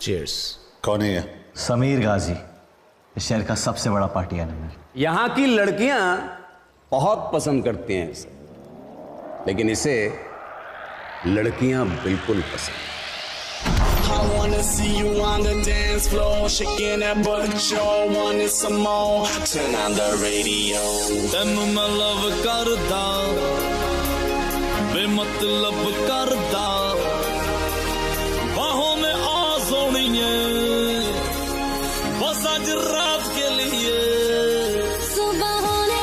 Cheers. कौन है ये? समीर गाजी, इस शहर का सबसे बड़ा पार्टी एनिमल। यहां की लड़कियां बहुत पसंद करती हैं इसे, लेकिन इसे लड़कियां बिल्कुल पसंद। I wanna see you on the dance floor, shaking that butt, sure wanted some more. Turn on the radio. ਤੈਨੂੰ ਮੈਂ ਲਵ ਕਰਦਾ, ਬੇਮਤਲਬ ਕਰਦਾ, ਬਾਹੋਂ में आ सोनिए, बस आज रात के लिए। सुबह होने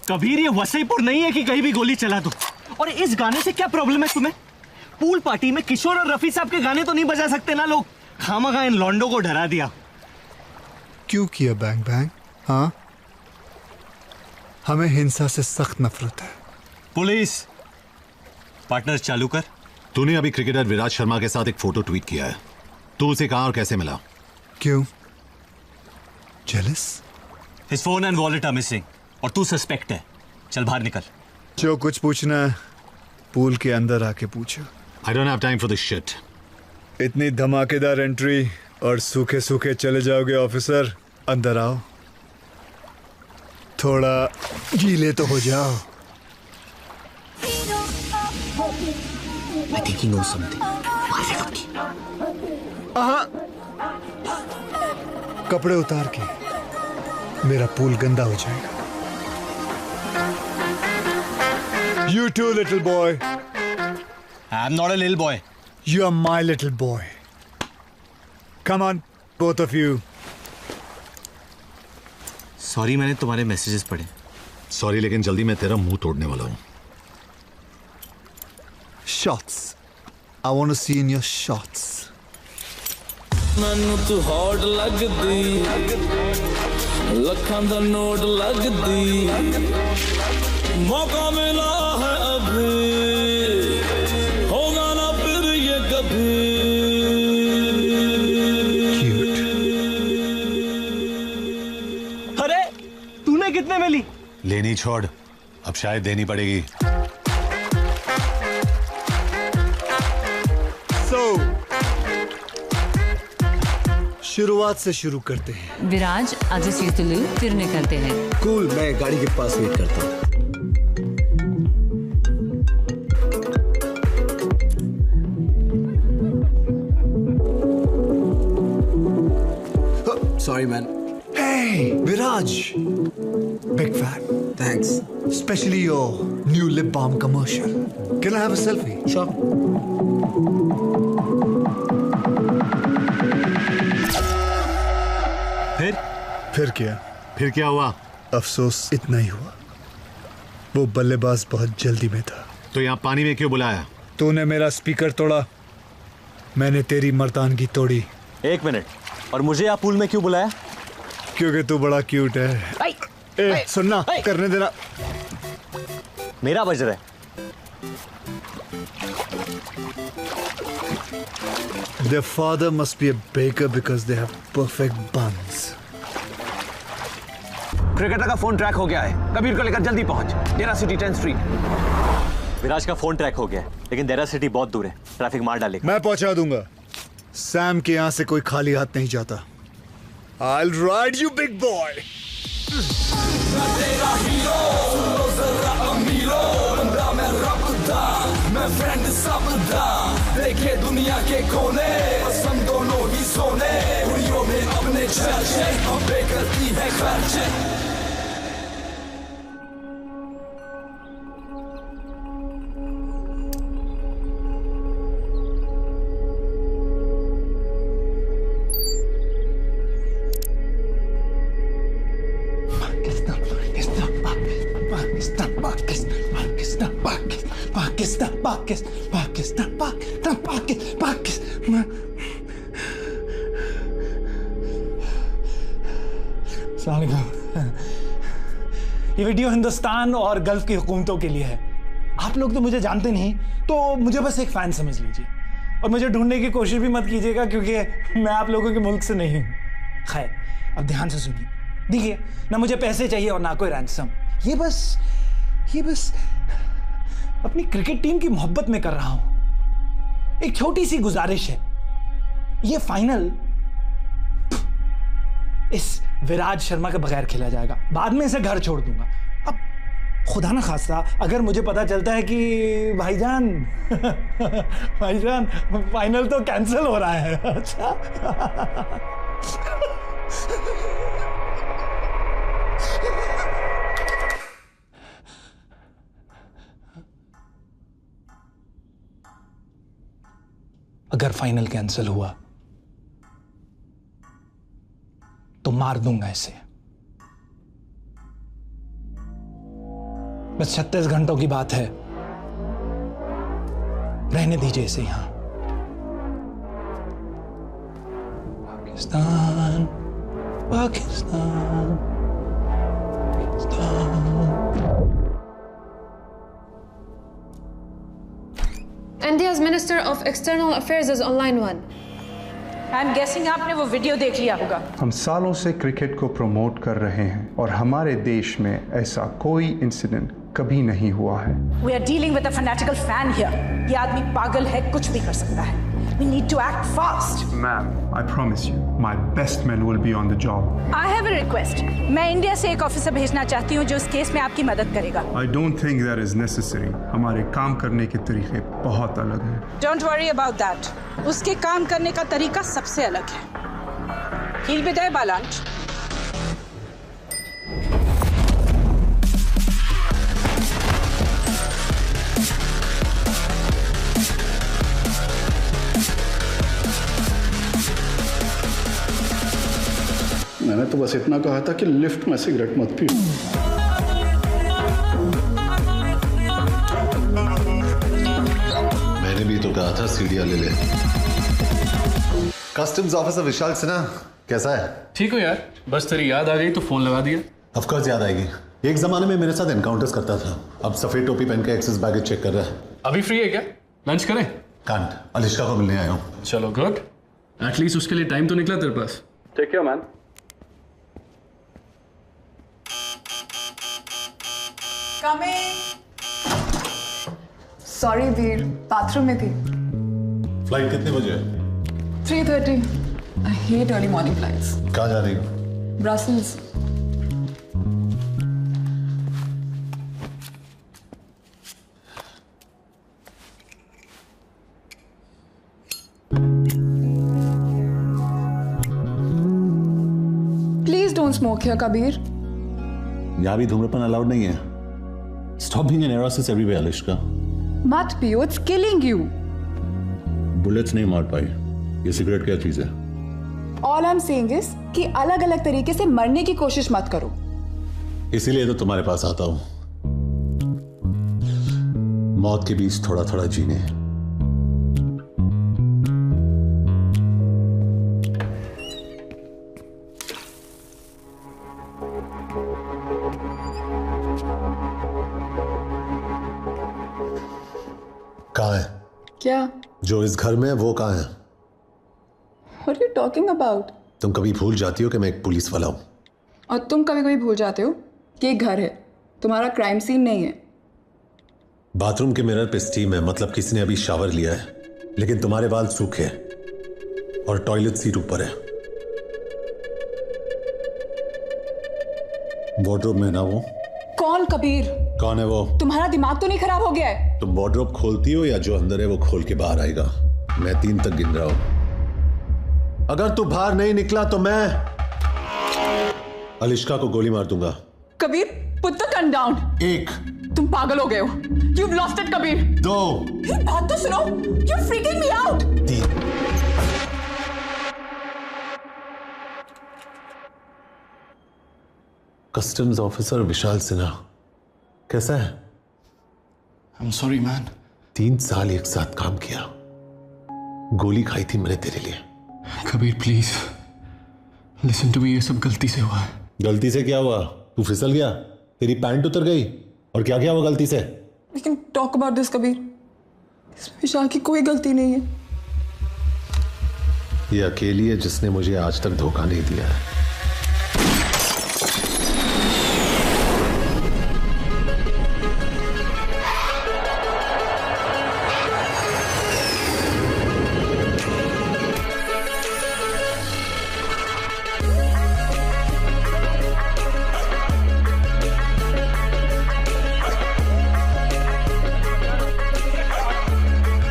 कबीर, ये वसईपुर नहीं है कि कहीं भी गोली चला दो। और इस गाने से क्या प्रॉब्लम है तुम्हें? पूल पार्टी में किशोर और रफी साहब के गाने तो नहीं बजा सकते ना लोग? खामखा इन लॉन्डो को डरा दिया। क्यों किया बैंग बैंग? हाँ, हमें हिंसा से सख्त नफरत है। पुलिस पार्टनर चालू कर। तूने अभी क्रिकेटर विराट शर्मा के साथ एक फोटो ट्वीट किया है। तू उसे कहां और कैसे मिला? क्यों? Jealous? His phone and wallet are missing और तू सस्पेक्ट है। चल बाहर निकल। जो कुछ पूछना है पूल के अंदर आके पूछो। I don't have time for this shit. इतनी धमाकेदार एंट्री और सूखे सूखे चले जाओगे ऑफिसर? अंदर आओ, थोड़ा गीले तो हो जाओ। I think he knows something. कपड़े उतार के, मेरा पूल गंदा हो जाएगा। You too, little boy. I'm not a little boy. You are my little boy. Come on, both of you. Sorry, मैंने तुम्हारे मैसेजेस पढ़े। सॉरी, लेकिन जल्दी मैं तेरा मुंह तोड़ने वाला हूं। Shots. I want to see in your shots. ਮੈਨੂੰ ਤੂੰ ਹੌਟ ਲੱਗਦੀ, ਲੱਖਾਂ ਦਾ ਨੋਟ ਲੱਗਦੀ, ਮੌਕਾ ਮਿਲਾ है अभी, होगा ना फिर ये कभी। Cute. अरे तूने कितने में ली? लेनी छोड़, अब शायद देनी पड़ेगी। So, शुरुआत से शुरू करते हैं। विराज आज सीतलू फिर निकलते हैं। कूल, मैं गाड़ी के पास वेट करता हूँ। Sorry, man. Hey, Viraj. Big fan. Thanks. Especially your new lip balm commercial. Can I have a selfie? Sure. फिर क्या? फिर क्या हुआ? अफसोस इतना ही हुआ, वो बल्लेबाज बहुत जल्दी में था। तो यहाँ पानी में क्यों बुलाया? तूने मेरा स्पीकर तोड़ा, मैंने तेरी मर्दानगी तोड़ी। एक मिनट, और मुझे आप पूल में क्यों बुलाया? क्योंकि तू बड़ा क्यूट है। ए, सुनना, करने देना। मेरा बज रहा है। Their father must be a baker because they have perfect buns. Cricketer का फोन ट्रैक हो गया है। कबीर को लेकर जल्दी पहुंच। डेरा सिटी 10th स्ट्रीट। विराज का फोन ट्रैक हो गया है, लेकिन डेरा सिटी बहुत दूर है, ट्रैफिक मार डालेगा। मैं पहुंचा दूंगा। सैम के यहाँ से कोई खाली हाथ नहीं जाता। I'll ride you, big boy. तेरा हीरो, सुनो जरा अमीरो, बंदा मैं रबदा, मैं फ्रेंड सबदा, देखे दुनिया के कोने, पसंद दोनों ही सोने, उड़ियों में अपने चर्चे, अब करती है खर्चे। अस्सलाम वालेकुम। ये वीडियो हिंदुस्तान और गल्फ की हुकूमतों के लिए है। आप लोग तो मुझे जानते नहीं, तो मुझे बस एक फैन समझ लीजिए और मुझे ढूंढने की कोशिश भी मत कीजिएगा, क्योंकि मैं आप लोगों के मुल्क से नहीं हूँ। खैर, अब ध्यान से सुनिए। देखिए, ना मुझे पैसे चाहिए और ना कोई रैंसम। ये बस अपनी क्रिकेट टीम की मोहब्बत में कर रहा हूं। एक छोटी सी गुजारिश है, ये फाइनल इस विराज शर्मा के बगैर खेला जाएगा। बाद में इसे घर छोड़ दूंगा। अब खुदा ना खास्ता अगर मुझे पता चलता है कि भाईजान फाइनल तो कैंसिल हो रहा है। अच्छा अगर फाइनल कैंसिल हुआ तो मार दूंगा इसे। बस 36 घंटों की बात है, रहने दीजिए इसे यहां। Pakistan Pakistan India's Minister of External Affairs is online one. I'm guessing आपने वो वीडियो देख लिया होगा। हम सालों से क्रिकेट को प्रमोट कर रहे हैं और हमारे देश में ऐसा कोई इंसिडेंट कभी नहीं हुआ है। We are dealing with a fanatical fan here. ये आदमी पागल है, कुछ भी कर सकता है। We need to act fast. Ma'am, I promise you, my best men will be on the job. I have a request. मैं इंडिया से एक ऑफिसर भेजना चाहती हूँ जो इस केस में आपकी मदद करेगा। I don't think that is necessary. हमारे काम करने के तरीके बहुत अलग हैं। Don't worry about that. उसके काम करने का तरीका सबसे अलग है। He'll be there by lunch. मैंने तो बस इतना कहा था कि लिफ्ट में सिगरेट मत पियो। मैंने भी तो कहा था सीढ़ियां ले ले। कस्टम्स ऑफिसर विशाल सिन्हा कैसा है? ठीक हो यार, बस तेरी याद आ गई तो फोन लगा दिया। ऑफ कोर्स याद आएगी। एक जमाने में मेरे साथ एनकाउंटर्स करता था, अब सफेद टोपी पहन के एक्सेस बैगेज चेक कर रहा है। अभी फ्री है क्या? लंच करें? कांट, अलिश्का को मिलने आया हूँ। चलो गुड, एटलीस्ट उसके लिए टाइम तो निकला तेरे पास। Take care man. Sorry Veer, bathroom में थी। फ्लाइट कितने बजे है? 3:30। I hate early morning flights. कहाँ जा रही हो? Brussels. Please don't smoke here, Kabir. यहाँ भी धूम्रपान अलाउड नहीं है। Stop being an neurosis everywhere, अलिश्का। मत पियो, it's killing you. बुलेट्स नहीं मार पाई। ये सिगरेट क्या चीज है? All I'm saying is कि अलग अलग तरीके से मरने की कोशिश मत करो। इसीलिए तो तुम्हारे पास आता हूं। मौत के बीच थोड़ा थोड़ा जीने। कहाँ है? क्या? जो इस घर में है वो कहाँ है? What are you talking about? तुम कभी भूल जाती हो कि मैं एक पुलिस वाला हूं। और तुम कभी कभी भूल जाते हो कि एक घर है, तुम्हारा क्राइम सीन नहीं है। बाथरूम के मिरर पे स्टीम है, मतलब किसी ने अभी शावर लिया है, लेकिन तुम्हारे बाल सूखे और टॉयलेट सीट ऊपर है। वार्डरोब में ना वो। कौन कबीर? कौन है वो? तुम्हारा दिमाग तो नहीं खराब हो गया है? तुम वार्डरोब खोलती हो या जो अंदर है वो खोल के बाहर आएगा? मैं 3 तक गिन रहा हूं। अगर तू बाहर नहीं निकला तो मैं अलिश्का को गोली मार दूंगा। Kabir, put the gun down. 1। तुम पागल हो गए हो। You've lost it, Kabir. 2। बात तो सुनो। You're freaking me out। 3। Customs officer Vishal Sinha कैसा है? I'm sorry man। 3 साल एक साथ काम किया, गोली खाई थी मैंने तेरे लिए। Kabir please listen to me, ये सब गलती से हुआ है। गलती से क्या हुआ? तू फिसल गया, तेरी पैंट उतर गई, और क्या क्या हुआ गलती से? लेकिन टॉक अबाउट दिस कबीर, इसमें विशाल की कोई गलती नहीं है। ये अकेली है जिसने मुझे आज तक धोखा नहीं दिया है।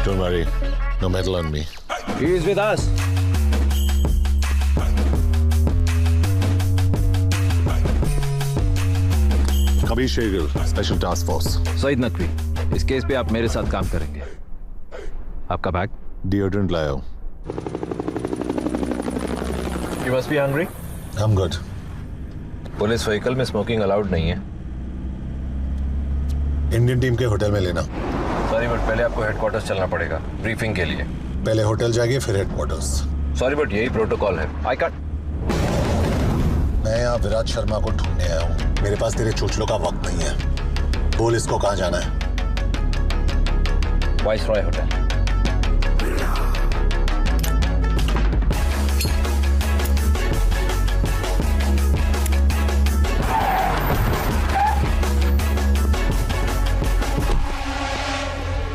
Don't worry, no metal on me. He is with us. Kabir Shergill, special task force. Saeed Naqvi, इस केस पे आप मेरे साथ काम करेंगे। आपका बैग? डिओड्रेंट लाया हूं। You must be hungry? I'm good. Police vehicle में स्मोकिंग अलाउड नहीं है। इंडियन टीम के होटल में लेना। सॉरी बट पहले आपको हेडक्वार्टर्स चलना पड़ेगा ब्रीफिंग के लिए। पहले होटल जाएंगे फिर हेडक्वार्टर्स। सॉरी बट यही प्रोटोकॉल है। I can't. मैं यहाँ विराट शर्मा को ढूंढने आया हूँ। मेरे पास तेरे चोचलों का वक्त नहीं है। बोल इसको कहाँ जाना है? Viceroy hotel.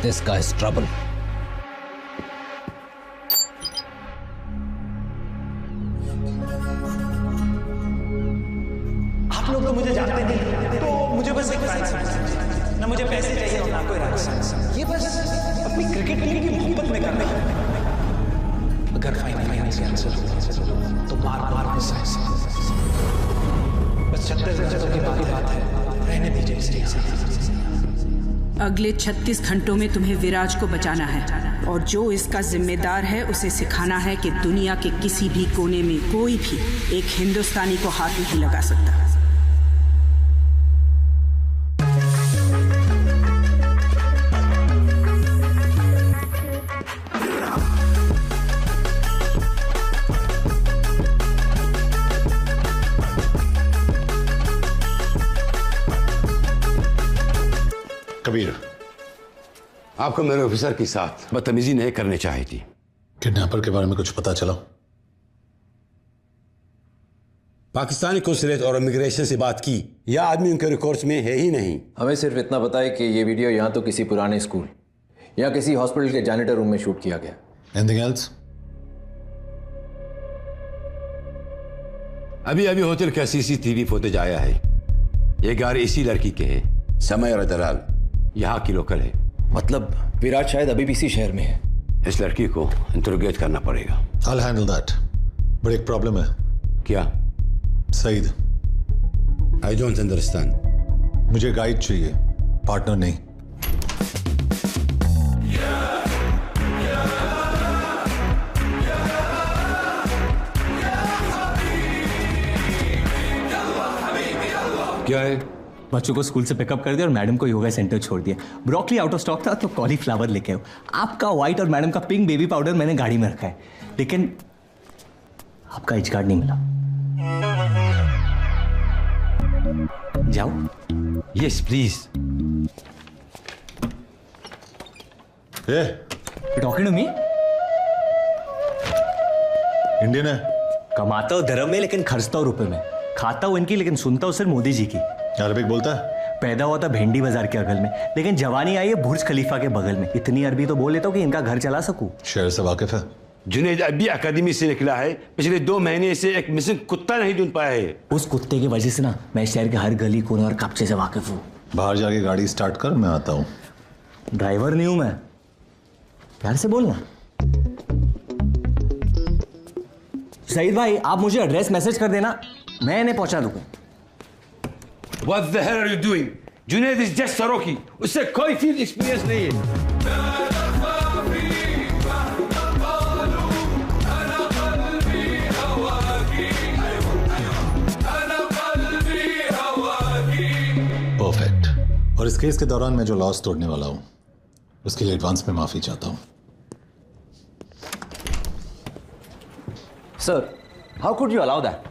This guy's trouble. आप लोग तो मुझे जानते नहीं, तो मुझे बस एक फैन, ना मुझे पैसे चाहिए और ना कोई राज। ये बस अपनी क्रिकेट टीम की मोहब्बत में कर रहे हैं। अगर फाइनल आंसर तो मार बस 36 घंटों की बाकी बात है, रहने दीजिए इसे। अगले 36 घंटों में तुम्हें विराज को बचाना है, और जो इसका जिम्मेदार है उसे सिखाना है कि दुनिया के किसी भी कोने में कोई भी एक हिंदुस्तानी को हाथ नहीं लगा सकता। कबीर, आपको मेरे ऑफिसर के साथ बदतमीजी नहीं करनी चाहिए थी। किडनैपर के बारे में कुछ पता चला? पाकिस्तानी कौंसलेट और इमिग्रेशन से बात की, यह आदमी उनके रिकॉर्ड्स में है ही नहीं। हमें सिर्फ इतना पता है कि ये वीडियो यहाँ तो किसी पुराने स्कूल या किसी हॉस्पिटल के जैनिटर रूम में शूट किया गया। Anything else? अभी अभी होटल का CCTV फुटेज आया है। ये गाड़ी इसी लड़की के है, समय और दलाल यहाँ की लोकल है। मतलब विराट शायद अभी भी इसी शहर में है। इस लड़की को इंटरोगेट करना पड़ेगा। I'll handle that. बट एक प्रॉब्लम है। क्या? सईद। I don't understand. मुझे गाइड चाहिए, पार्टनर नहीं। क्या है? बच्चों को स्कूल से पिकअप कर दिया और मैडम को योगा सेंटर छोड़ दिया। ब्रोकली आउट ऑफ स्टॉक था तो कॉलीफ्लावर लेके आओ। आपका व्हाइट और मैडम का पिंक बेबी पाउडर मैंने गाड़ी में रखा है, लेकिन आपका एच कार्ड नहीं मिला। जाओ। Yes please. Talking to me? Indian है। कमाता हूँ धर्म में लेकिन खर्चता हूँ रुपए में। खाता हूँ इनकी लेकिन सुनता हूँ सिर्फ मोदी जी की। अरबिक बोलता है? पैदा हुआ था भेंडी बाजार के अगल में, लेकिन जवानी आई है बुर्ज खलीफा के बगल में। इतनी अरबी तो बोल लेता हूँ कि इनका घर चला सकूं। शहर से वाकिफ है? जुनैद अभी अकादमी से निकला है, पिछले 2 महीने से एक मिसिंग कुत्ता नहीं ढूंढ पाया है। उस कुत्ते की वजह से ना मैं शहर के हर गली कोने और कब्जे से वाकिफ हूँ। बाहर जाके गाड़ी स्टार्ट कर, मैं आता हूँ। ड्राइवर नहीं हूं मैं, प्यार से बोलना। सईद भाई आप मुझे एड्रेस मैसेज कर देना, मैं इन्हें पहुंचा दूंगा। What the hell are you doing? Junaid is just सरोकी, उससे कोई फील्ड एक्सपीरियंस नहीं है। परफेक्ट। और इस केस के दौरान मैं जो लॉस तोड़ने वाला हूं उसके लिए एडवांस में माफी चाहता हूं। Sir, how could you allow that?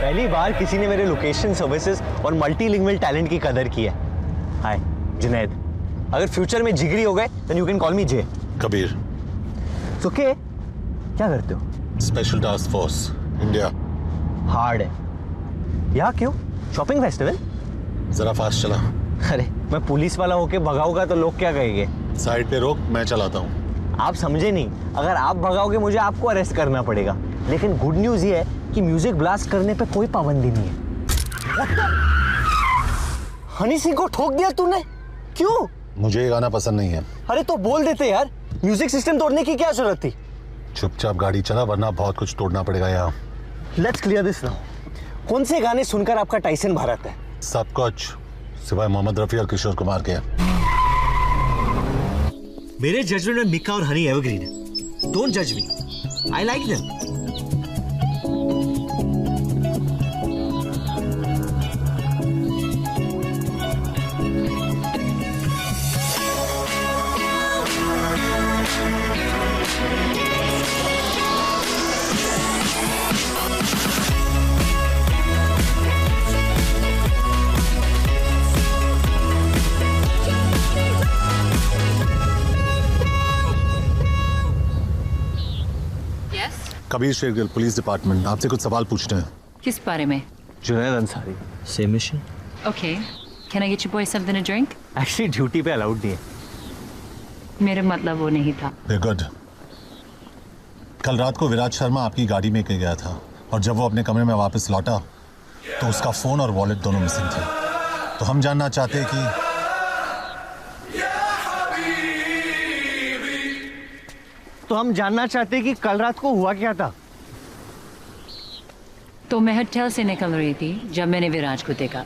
पहली बार किसी ने मेरे लोकेशन सर्विसेज और मल्टीलिंगुअल टैलेंट की कदर की है। हाय जुनैद, अगर फ्यूचर में जिगरी हो गए then you can call me J. Kabir. Okay, क्या करते हो? Special task force India. Hard है। यहाँ क्यों? Shopping festival? जरा फास्ट चला। अरे मैं पुलिस वाला होके भगाऊंगा तो लोग क्या कहेंगे? साइड पे रोक, मैं चलाता हूँ। आप समझे नहीं, अगर आप भगाओगे मुझे आपको अरेस्ट करना पड़ेगा। लेकिन गुड न्यूज ये है कि म्यूजिक ब्लास्ट करने पे कोई पाबंदी नहीं है। हनी सिंह को ठोक दिया तूने? क्यों? मुझे ये गाना पसंद नहीं है। अरे तो बोल देते यार, म्यूजिक सिस्टम तोड़ने की क्या जरूरत थी? चुपचाप गाड़ी चला वरना बहुत कुछ तोड़ना पड़ेगा यहाँ। Let's clear this now. कौन से गाने सुनकर आपका टाइसन भारत है? सब कुछ सिवाय मोहम्मद रफी और किशोर कुमार के। मेरे जजमेंट में मिक्का और हनी एवरग्रीन है। डोंट जज me, I like them. Kabir Shergill, police department, आपसे कुछ सवाल पूछते हैं। किस बारे में? Junaid Ansari, same mission. Okay, can I get you boys something to drink? Actually duty पे अलाउड नहीं है। मेरा मतलब वो नहीं था। गुड। कल रात को विराज शर्मा आपकी गाड़ी में गया था और जब वो अपने कमरे में वापस लौटा तो उसका फोन और वॉलेट दोनों मिसिंग थे। तो हम जानना चाहते हैं कि कल रात को हुआ क्या था? तो मैं होटल से निकल रही थी जब मैंने विराज को देखा।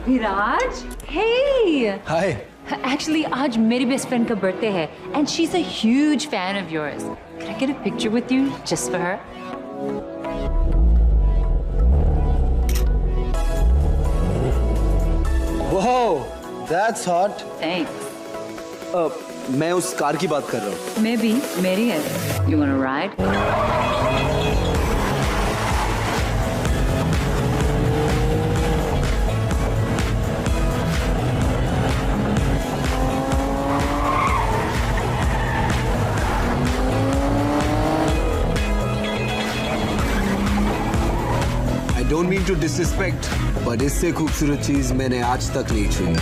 विराज, हे हाय। एक्चुअली आज मेरी बेस्ट फ्रेंड का बर्थडे है and she is a huge fan of yours. Can I get a picture with you just for her? Wow, that's hot. Thanks. मैं उस कार की बात कर रहा हूँ। मैं भी, मेरी है। You wanna ride? I don't mean to disrespect, but इससे खूबसूरत चीज मैंने आज तक नहीं छुई।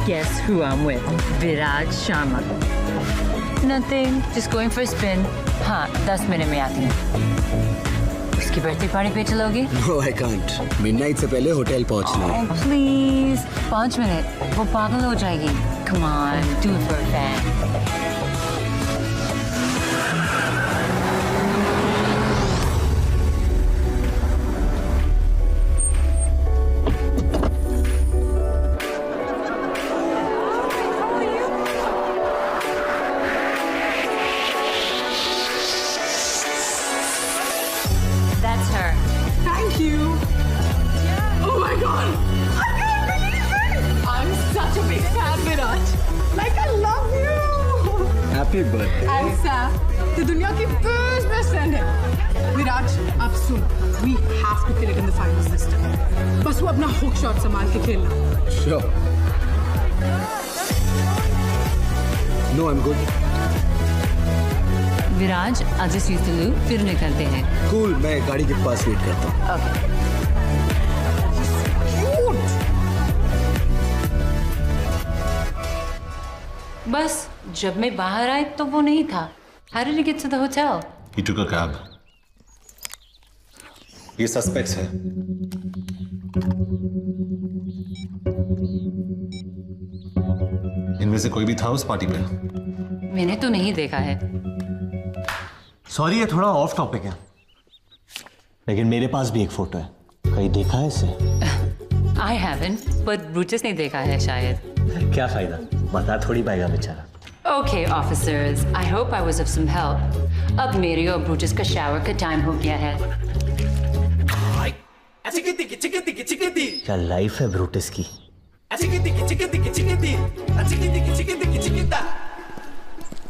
Guess who I'm with? Viraj Sharma. Nothing, just going for a spin. हाँ, 10 मिनट में आती हूँ। उसकी बर्थडे पार्टी पे चलोगी? No, I can't. Midnight से पहले होटल पहुँचना है। Oh, please, 5 मिनट, वो पागल हो जाएगी। Come on, do it for a fan. Happy birthday. ऐसा तो दुनिया की बेस्ट फ्रेंड है। विराज, आप सुन, we have to kill it in the final system. बस वो अपना हुक शॉट संभाल के खेलना। Sure. No, I'm good. Viraj, I'll just use the loo, फिर निकलते हैं। Cool, मैं गाड़ी के पास वेट करता हूँ। Okay. बस जब मैं बाहर आई तो वो नहीं था। How did you get to the hotel? He took a cab. ये सस्पेक्ट्स है। इनमें से कोई भी था उस पार्टी पे? मैंने तो नहीं देखा है। सॉरी, ये थोड़ा ऑफ टॉपिक है, लेकिन मेरे पास भी एक फोटो है। कहीं देखा है इसे? I haven't, but ब्रूचस ने देखा है शायद। क्या फायदा, बता थोड़ी पाएगा बेचारा। Okay, officers, I hope I was of some help. अब मेरे और ब्रूचस का शावर का टाइम हो गया है। क्या लाइफ है ब्रूटस की।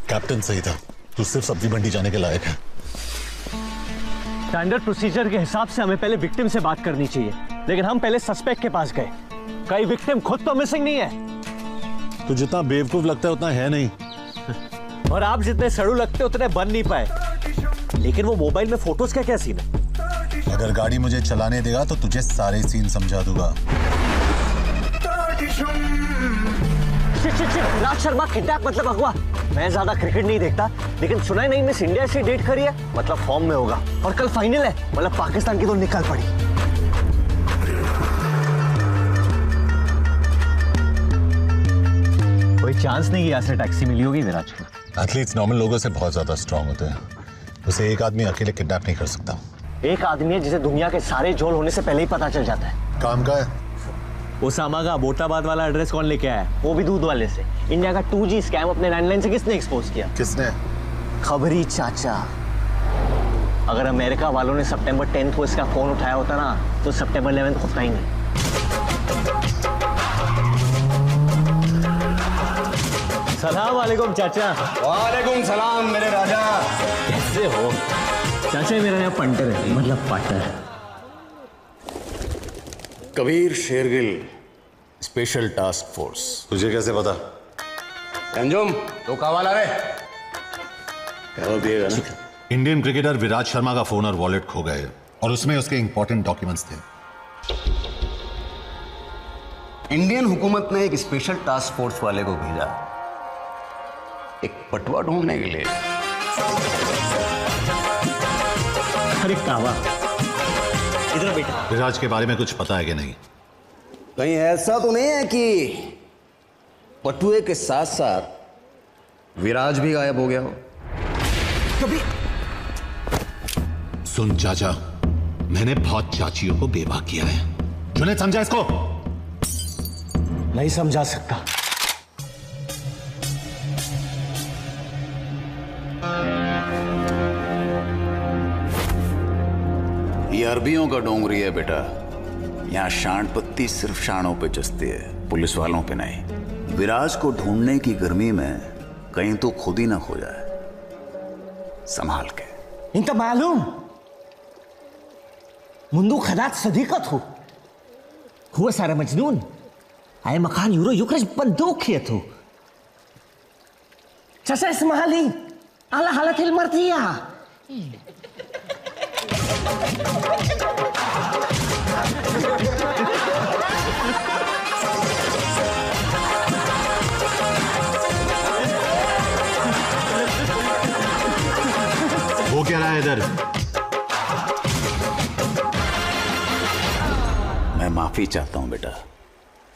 कैप्टन सही था, तू सिर्फ सब्जी मंडी जाने के लायक है। स्टैंडर्ड प्रोसीजर के हिसाब से हमें पहले विक्टिम से बात करनी चाहिए, लेकिन हम पहले सस्पेक्ट के पास गए। कई विक्टिम खुद तो मिसिंग नहीं है। तू जितना बेवकूफ लगता है उतना है नहीं। और आप जितने सड़ू लगते उतने बन नहीं पाए। लेकिन वो मोबाइल में फोटोज का क्या सीन है? अगर गाड़ी मुझे चलाने देगा तो तुझे सारे सीन समझा दूंगा। राज शर्मा किडनैप मतलब अगवा। मैं ज्यादा क्रिकेट नहीं देखता, लेकिन सुना ही नहीं मिस इंडिया से डेट करी है, मतलब फॉर्म में होगा। और कल फाइनल है, मतलब पाकिस्तान की तो निकल पड़ी। कोई चांस नहीं यहाँ से टैक्सी मिली होगी विराज को। एथलीट्स नॉर्मल लोगों से बहुत ज्यादा स्ट्रांग होते हैं, उसे एक आदमी अकेले किडनैप नहीं कर सकता। एक आदमी है जिसे दुनिया के सारे झोल होने से पहले ही पता चल जाता है। काम का है। ओसामा का अबोटाबाद वाला एड्रेस कौन लेके आया? वो भी दूध वाले से। इंडिया का 2G स्कैम अपने लैंडलाइन से किसने एक्सपोज किया? किसने? खबरी चाचा। अगर अमेरिका वालों ने सितंबर 10 को इसका फोन उठाया होता ना, तो सितंबर 11 होता ही नहीं। सलाम वालेकुम चाचा। वालेकुम सलाम मेरे राजा। कैसे हो? चाचा मेरा नाम पंटर है, मतलब पाटर। Kabir Shergill, special task force. तुझे कैसे पता? अंजुम तो कावाला रे दिएगा ना। इंडियन क्रिकेटर विराट शर्मा का फोन और वॉलेट खो गए और उसमें उसके इंपॉर्टेंट डॉक्यूमेंट्स थे। इंडियन हुकूमत ने एक स्पेशल टास्क फोर्स वाले को भेजा एक पटवा ढूंढने के लिए। अरे कावा, इधर बेटा। विराज के बारे में कुछ पता है कि नहीं? कहीं ऐसा तो नहीं है कि पटुए के साथ साथ विराज भी गायब हो गया हो? कभी सुन चाचा, मैंने बहुत चाचियों को बेवा किया है। जुनेद समझा इसको? नहीं समझा सकता। ये अरबियों का डोंगरी है बेटा। यहाँ शांड पत्ती सिर्फ शानों पे जचती है, पुलिस वालों पे नहीं। विराज को ढूंढने की गर्मी में कहीं तो खुद ही ना खो जाए। संभाल के। इनका मालूम मुंदू खदात सदीकत हो हुआ सारा मजनून आए मकान यूरो युक्रज बंदूक किए तो चाचा इसमाली आला हालत हिल मरती है। वो क्या रहा है इधर? मैं माफी चाहता हूं बेटा।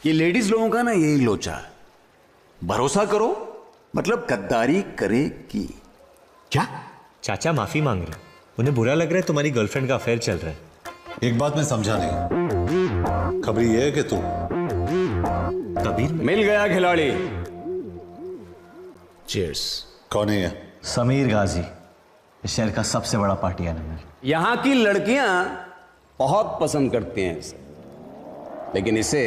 ये लेडीज लोगों का ना यही लोचा है, भरोसा करो मतलब गद्दारी करेगी। क्या? चाचा माफी मांग रहे, उन्हें बुरा लग रहा है तुम्हारी गर्लफ्रेंड का अफेयर चल रहा है। एक बात मैं समझा नहीं, खबरी ये है कि तू कबीर मिल गया खिलाड़ी। चीयर्स। कौन है ये? समीर गाजी, इस शहर का सबसे बड़ा पार्टी एनिमल। यहां की लड़कियां बहुत पसंद करती हैं इसे, लेकिन इसे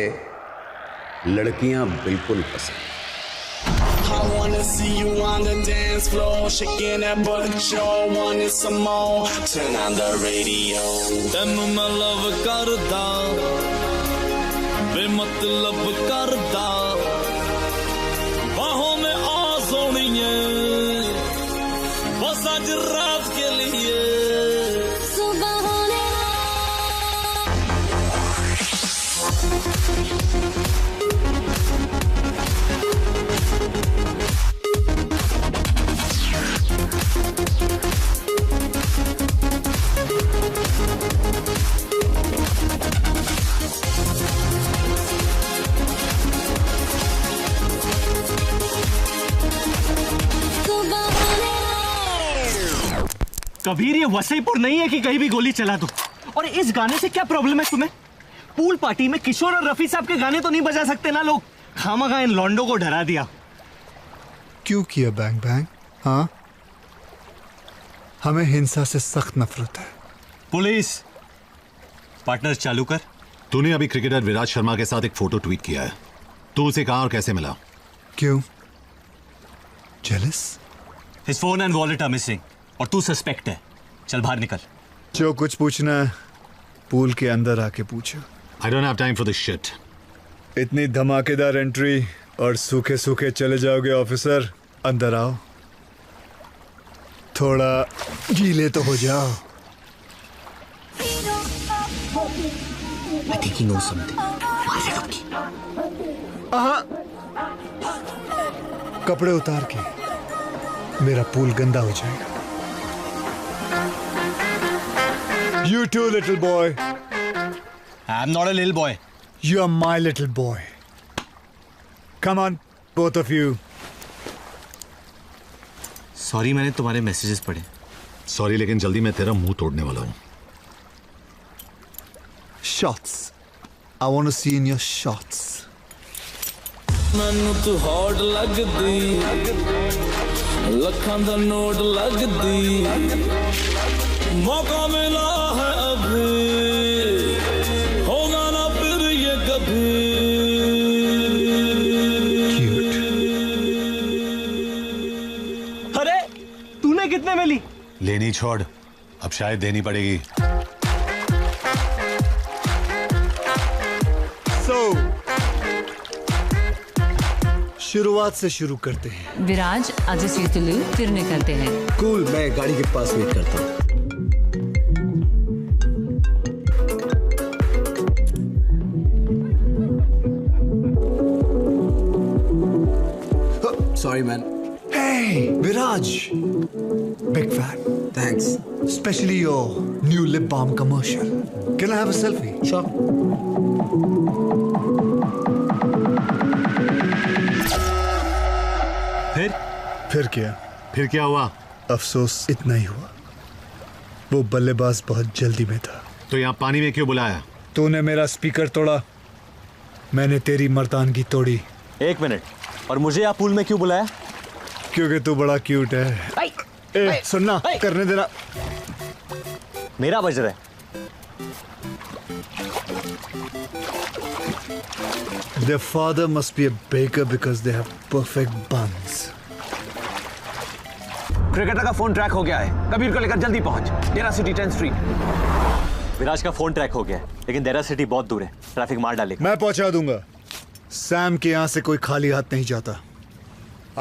लड़कियां बिल्कुल पसंद। I wanna see you on the dance floor, shaking that butt, you want it some more. Turn on the radio. ਤੈਨੂੰ ਮੈਂ ਲਵ ਕਰਦਾ, ਬੇਮਤਲਬ ਕਰਦਾ, ਬਾहों में आ सोनिए, बस आज रात के लिए। कबीर ये वसईपुर नहीं है कि कहीं भी गोली चला दो। और इस गाने से क्या प्रॉब्लम है तुम्हें? पूल पार्टी में किशोर और रफी साहब के गाने तो नहीं बजा सकते ना लोग? खामखा इन लॉन्डो को डरा दिया। क्यों किया बैंग बैंग? हाँ, हमें हिंसा से सख्त नफरत है। पुलिस पार्टनर चालू कर। तूने अभी क्रिकेटर विराट शर्मा के साथ एक फोटो ट्वीट किया है। तू उसे कहां और कैसे मिला? क्यों? Jealous? His phone and wallet are missing और तू सस्पेक्ट है। चल बाहर निकल। जो कुछ पूछना है पूल के अंदर आके पूछो। I don't have time for this shit. इतनी धमाकेदार एंट्री और सूखे सूखे चले जाओगे ऑफिसर? अंदर आओ, थोड़ा गीले तो हो जाओ। I think he knows something. कपड़े उतार के, मेरा पूल गंदा हो जाएगा। You too, little boy. I'm not a little boy. You are my little boy. Come on, both of you. Sorry, मैंने तुम्हारे मैसेजेस पढ़े। सॉरी, लेकिन जल्दी मैं तेरा मुंह तोड़ने वाला हूं। Shots. I want to see in your shots. ਮੈਨੂੰ ਤੂੰ ਹੌਟ ਲੱਗਦੀ, ਲੱਖਾਂ ਦਾ ਨੋਟ ਲੱਗਦੀ, ਮੌਕਾ ਮਿਲਾ ਹੈ ਅਭੀ, ਹੋਗਾ ਨਾ ਫਿਰ ਇਹ ਕਭੀ। अरे तूने कितने में ली? लेनी छोड़, अब शायद देनी पड़ेगी। शुरुआत से शुरू करते हैं। विराज आज सीतलू फिर निकलते हैं। कूल, मैं गाड़ी के पास वेट करता हूँ। Sorry, man. Hey, Viraj. Big fan. Thanks. Especially your new lip balm commercial. Can I have a selfie? Sure. फिर क्या? फिर क्या हुआ? अफसोस इतना ही हुआ, वो बल्लेबाज बहुत जल्दी में था। तो यहाँ पानी में क्यों बुलाया? तूने मेरा स्पीकर तोड़ा, मैंने तेरी मर्दानगी तोड़ी। एक मिनट, और मुझे आप पूल में क्यों बुलाया? क्योंकि तू बड़ा क्यूट है। ए, सुनना, करने देना। मेरा बज रहा है। Their father must be a baker because they have perfect buns. Cricketer का फोन ट्रैक हो गया है। कबीर को लेकर जल्दी पहुंच। डेरा सिटी 10th स्ट्रीट। विराज का फोन ट्रैक हो गया है, लेकिन डेरा सिटी बहुत दूर है, ट्रैफिक मार डालेगा। मैं पहुंचा दूंगा। सैम के यहाँ से कोई खाली हाथ नहीं जाता।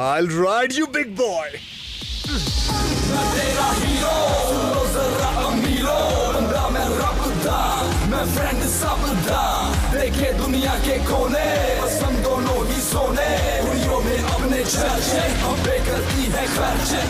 I'll ride you, big boy. तेरा हीरो, सुनो जरा अमीरो, बंदा मैं रबदा, मैं फ्रेंड सबदा, देखे दुनिया के कोने, बस हम दोनों ही सोने, उड़ियों में अपने चर्चे, हम पे करती है खर्चे।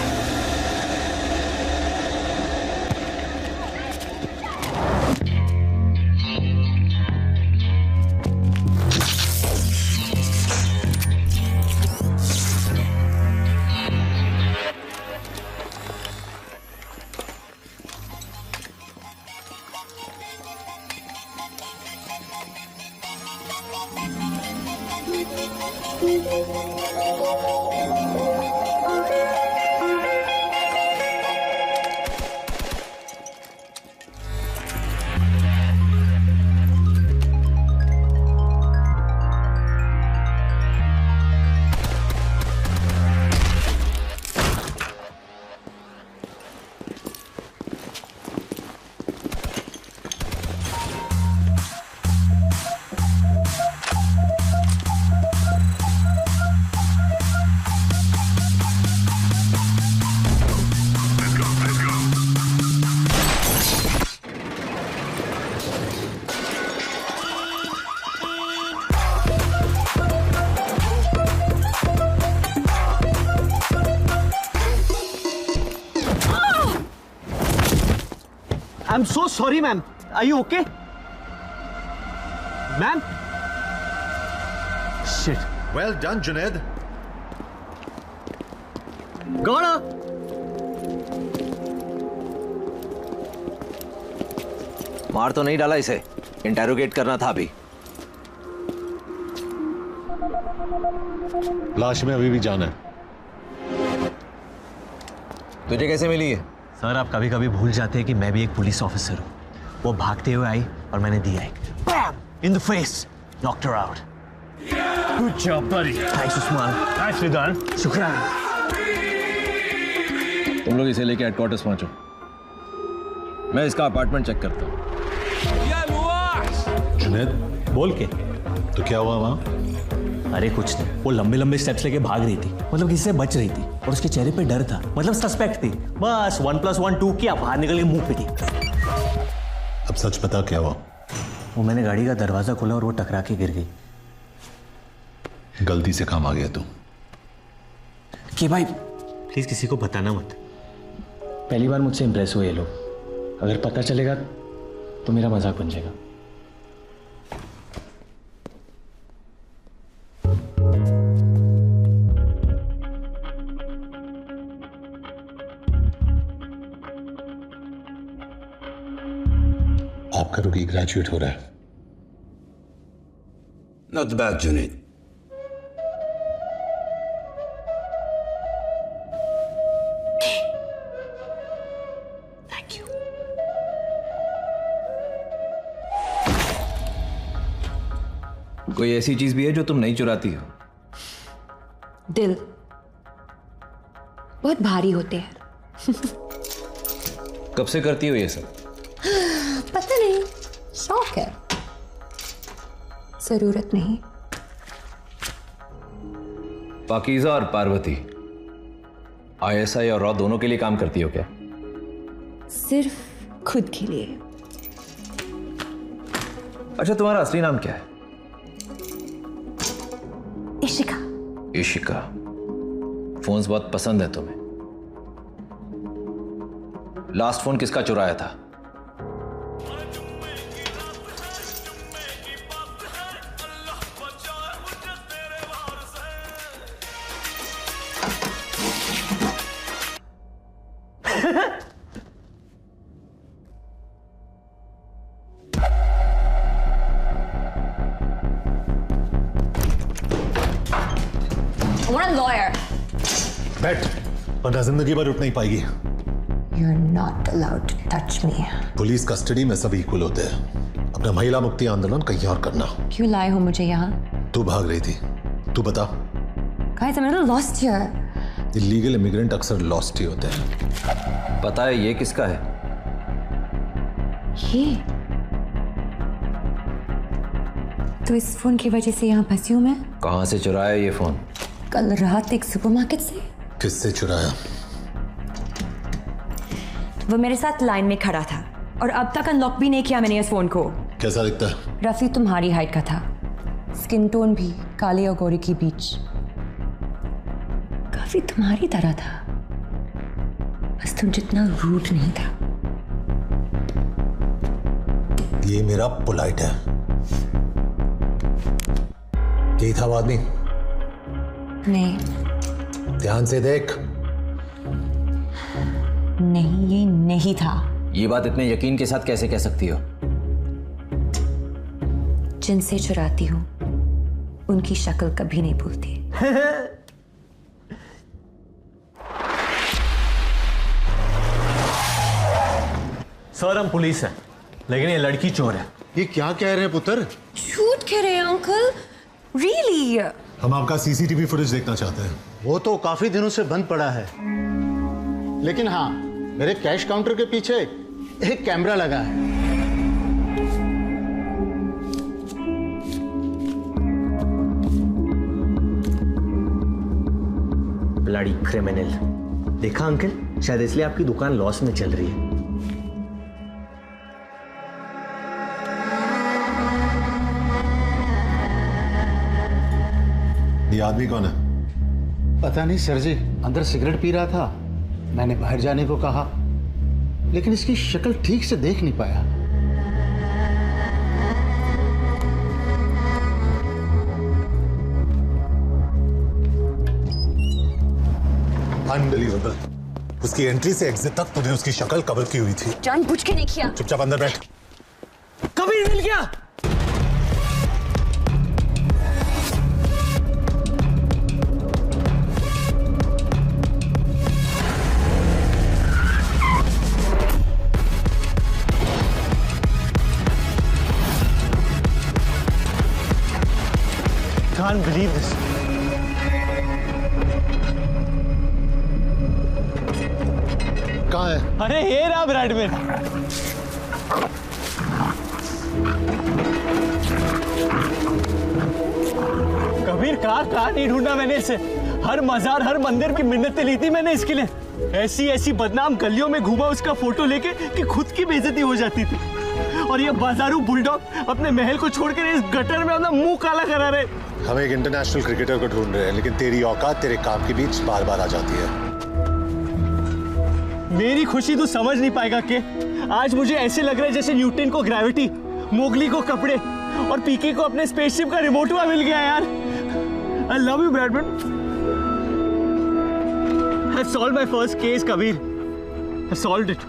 I'm so sorry, ma'am. Are you okay? Ma'am? Shit. Well done, Junaid. मार तो नहीं डाला इसे, इंटेरोगेट करना था अभी। लाश में अभी भी जान है। तुझे कैसे मिली है? सर आप कभी कभी भूल जाते हैं कि मैं भी एक पुलिस ऑफिसर हूँ। वो भागते हुए आई और मैंने दिया एक in the face, knocked her out. Good job buddy. Thanks Usman. Nicely done. शुक्रिया। तुम लोग इसे लेके हेडक्वार्टर्स पहुंचो, मैं इसका अपार्टमेंट चेक करता हूँ। जुनैद बोल के तो क्या हुआ वहां? अरे कुछ नहीं, वो लंबे लंबे स्टेप्स लेके भाग रही थी, मतलब किसी से बच रही थी और उसके चेहरे पे डर था, मतलब सस्पेक्ट थी। बस 1 + 1 2 किया, बाहर निकल के मुंह पिटी। अब सच बता क्या हुआ? वो मैंने गाड़ी का दरवाजा खोला और वो टकरा के गिर गई। गलती से काम आ गया तू। कि भाई प्लीज किसी को बताना मत। पहली बार मुझसे इंप्रेस हुए ये लोग, अगर पता चलेगा तो मेरा मजाक बन जाएगा। आपका रुकी ग्रेजुएट हो रहा है। Not bad, Junaid. Thank you. कोई ऐसी चीज भी है जो तुम नहीं चुराती हो? दिल बहुत भारी होते हैं। कब से करती हो ये सब? पता नहीं, शौक है, जरूरत नहीं। पाकीज़ा और पार्वती ISI और रॉ दोनों के लिए काम करती हो क्या? सिर्फ खुद के लिए। अच्छा, तुम्हारा असली नाम क्या है? इशिका। इशिका। फोन्स बहुत पसंद है तुम्हें। लास्ट फोन किसका चुराया था? बैठ, वरना जिंदगी भर उठ नहीं पाएगी। You're not allowed to touch me. Police custody में सब इक्वल होते हैं। अपना महिला मुक्ति आंदोलन कहीं और करना। क्यों लाए हो मुझे यहाँ? तू भाग रही थी, तू बता। Guys, I'm a little lost here. Illegal immigrant अक्सर लॉस्ट ही होते हैं। पता है ये किसका है? ये तो इस फोन की वजह से यहाँ फंसी हूँ मैं। कहाँ से चुराया ये फोन? कल रात एक सुपरमार्केट से। किससे चुराया? वो मेरे साथ लाइन में खड़ा था और अब तक अनलॉक भी नहीं किया मैंने इस फोन को। कैसा दिखता है? रफी तुम्हारी हाइट का था, स्किन टोन भी काले और गोरे के बीच, काफी तुम्हारी तरह था, बस तुम जितना रूड नहीं था। ये मेरा पोलाइट है। यही था वो आदमी? नहीं। ध्यान से देख। नहीं, ये नहीं था। ये बात इतने यकीन के साथ कैसे कह सकती हो? जिनसे चुराती हूँ उनकी शक्ल कभी नहीं भूलती। सर हम पुलिस हैं, लेकिन ये लड़की चोर है। ये क्या कह रहे हैं पुत्र? झूठ कह रहे हैं अंकल। रियली? हम आपका CCTV फुटेज देखना चाहते हैं। वो तो काफी दिनों से बंद पड़ा है, लेकिन हाँ, मेरे कैश काउंटर के पीछे एक कैमरा लगा है। Bloody criminal. देखा अंकल, शायद इसलिए आपकी दुकान लॉस में चल रही है। ये आदमी कौन है? पता नहीं सर जी, अंदर सिगरेट पी रहा था, मैंने बाहर जाने को कहा, लेकिन इसकी शक्ल ठीक से देख नहीं पाया। अनबिलीवेबल। उसकी एंट्री से एग्जिट तक तूने उसकी शक्ल कवर की हुई थी। जानबूझ के नहीं किया। चुपचाप अंदर बैठ। कबीर मिल गया। Can't believe this. कहाँ है? अरे ये रहा ब्रैडमैन। कबीर कहाँ नहीं ढूंढा मैंने इसे। हर मजार हर मंदिर की मिन्नतें ली थी मैंने इसके लिए। ऐसी बदनाम गलियों में घूमा उसका फोटो लेके कि खुद की बेइज्जती हो जाती थी। और ये बाजारू बुलडॉग अपने महल को छोड़कर इस गटर में अपना मुंह काला करा रहे। हम एक इंटरनेशनल क्रिकेटर को ढूंढ रहे हैं, लेकिन तेरी औकात तेरे काम के बीच बार बार आ जाती है। मेरी खुशी तू समझ नहीं पाएगा कि आज मुझे ऐसे लग रहा है जैसे न्यूटन को ग्रेविटी, मोगली को कपड़े और पीके को अपने स्पेसशिप का रिमोट हुआ मिल गया यार। I love you Bradman. I solve my first case Kabir. I solved it.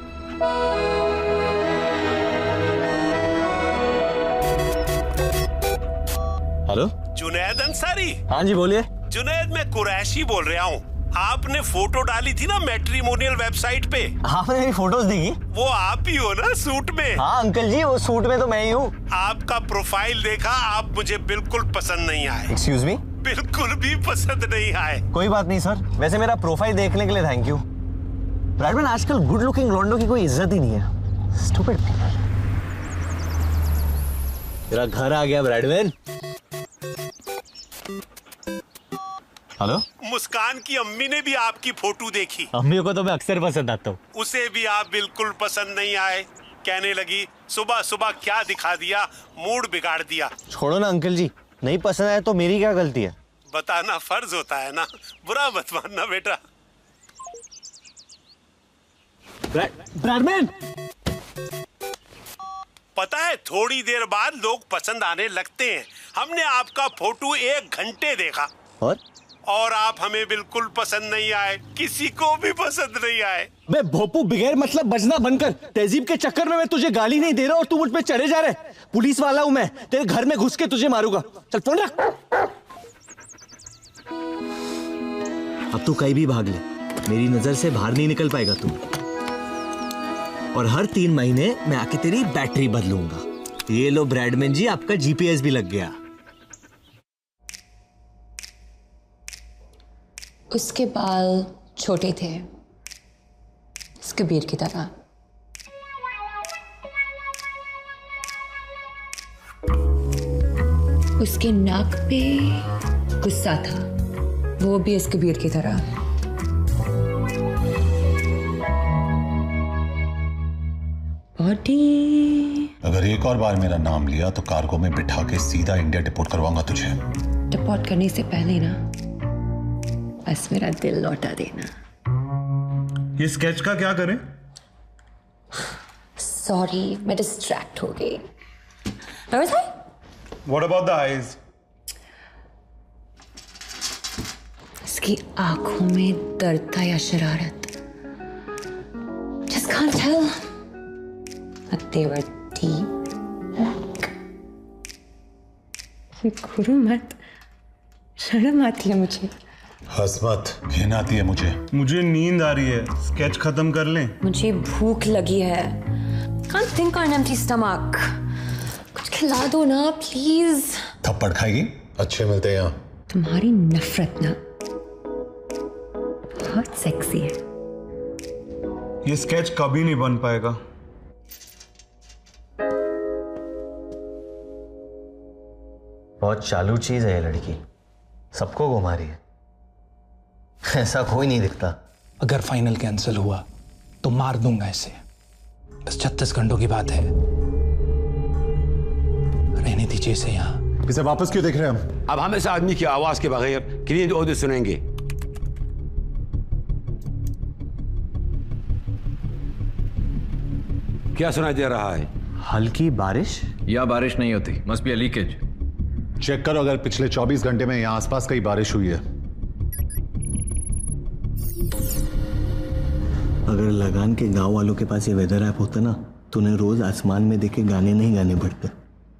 Hello Junaid Ansari. हाँ जी बोलिए। जुनैद मैं कुरैशी बोल रहा हूँ। आपने फोटो डाली थी ना मैट्रिमोनियल वेबसाइट पे। आपने मेरी फोटोज देखी? वो आप ही हो ना सूट में? हाँ अंकल जी, वो सूट में तो मैं ही हूँ। आपका प्रोफाइल देखा, आप मुझे बिल्कुल पसंद नहीं आए। Excuse me? बिल्कुल भी पसंद नहीं आए। कोई बात नहीं सर, वैसे मेरा प्रोफाइल देखने के लिए थैंक यू। ब्रैडमैन आजकल गुड लुकिंग लॉन्डो की कोई इज्जत ही नहीं है। Stupid people. तेरा घर आ गया ब्रैडमैन। हेलो। मुस्कान की अम्मी ने भी आपकी फोटो देखी। अम्मी को तो मैं अक्सर पसंद आता हूँ। उसे भी आप बिल्कुल पसंद नहीं आए। कहने लगी सुबह सुबह क्या दिखा दिया, मूड बिगाड़ दिया। छोड़ो ना अंकल जी, नहीं पसंद आया तो मेरी क्या गलती है? बताना फर्ज होता है ना, बुरा मत मानना बेटा। ब्रैडमैन, पता है थोड़ी देर बाद लोग पसंद आने लगते हैं। हमने आपका फोटो 1 घंटे देखा और आप हमें बिल्कुल पसंद नहीं आए, किसी को भी पसंद नहीं आए। बे भोपू, बगैर मतलब बजना बनकर तहजीब के चक्कर में मैं तुझे गाली नहीं दे रहा और तू मुझ पे चढ़े जा रहे। पुलिस वाला हूं मैं, तेरे घर में घुस के तुझे मारूंगा। चल फोन रख। अब तू कहीं भी भाग ले, मेरी नजर से बाहर नहीं निकल पाएगा तू। और हर 3 महीने मैं आके तेरी बैटरी बदलूंगा। ये लो ब्रैडमैन जी, आपका जीपीएस भी लग गया। उसके बाल छोटे थे, कबीर की तरह। उसके नाक पे गुस्सा था, वो भी इस कबीर की तरह। बॉडी। अगर एक और बार मेरा नाम लिया तो कार्गो में बिठा के सीधा इंडिया डिपोर्ट करवाऊंगा तुझे। डिपोर्ट करने से पहले ना बस मेरा दिल लौटा देना। ये स्केच का क्या करें? सॉरी, मैं डिस्ट्रैक्ट हो गई। What about the eyes? इसकी आंखों में दर्द था या शरारत? Just can't tell. But they were deep. गुरु मत, शर्म आती है मुझे। हंस मत, घिन आती है मुझे नींद आ रही है, स्केच खत्म कर लें। मुझे भूख लगी है। Can't think on an empty stomach. कुछ खिला दो ना प्लीज। थप्पड़ खाएगी? अच्छे मिलते हैं यहाँ। तुम्हारी नफरत ना बहुत सेक्सी है। ये स्केच कभी नहीं बन पाएगा। बहुत चालू चीज है ये लड़की, सबको घुमा रही है। ऐसा कोई नहीं दिखता। अगर फाइनल कैंसिल हुआ तो मार दूंगा इसे। बस 36 घंटों की बात है, रहने दीजिए इसे यहाँ। इसे वापस क्यों देख रहे हैं हम? अब हम इस आदमी की आवाज के बगैर क्लीन ऑडियो सुनेंगे। क्या सुनाई दे रहा है? हल्की बारिश या बारिश नहीं होती, must be a leakage. Check करो अगर पिछले 24 घंटे में यहाँ आसपास कहीं बारिश हुई है। अगर लगान के गांव वालों के पास ये वेदर ऐप होता ना तूने रोज आसमान में देखे गाने नहीं गाने पड़ते।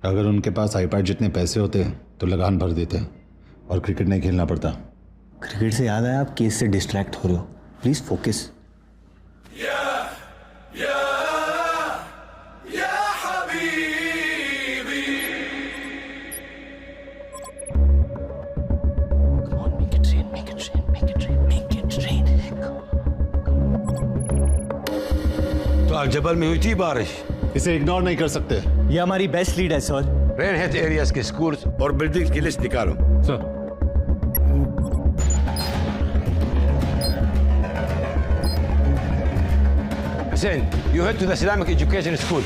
अगर उनके पास आईपैड जितने पैसे होते तो लगान भर देते और क्रिकेट नहीं खेलना पड़ता। क्रिकेट से याद आया, आप केस से डिस्ट्रैक्ट हो रहे हो, प्लीज फोकस। तो अल-जबल में हुई थी बारिश। इसे इग्नोर नहीं कर सकते। ये हमारी बेस्ट लीड है सर। रेन हेड एरियाज के स्कूल्स और बिल्डिंग्स की लिस्ट निकालो। Sir. Hussein, you head to the Islamic Education School.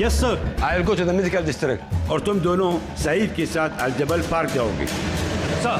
Yes, sir. I'll go to the medical district. और तुम दोनों सईद के साथ अल-जबल पार्क जाओगे। सर।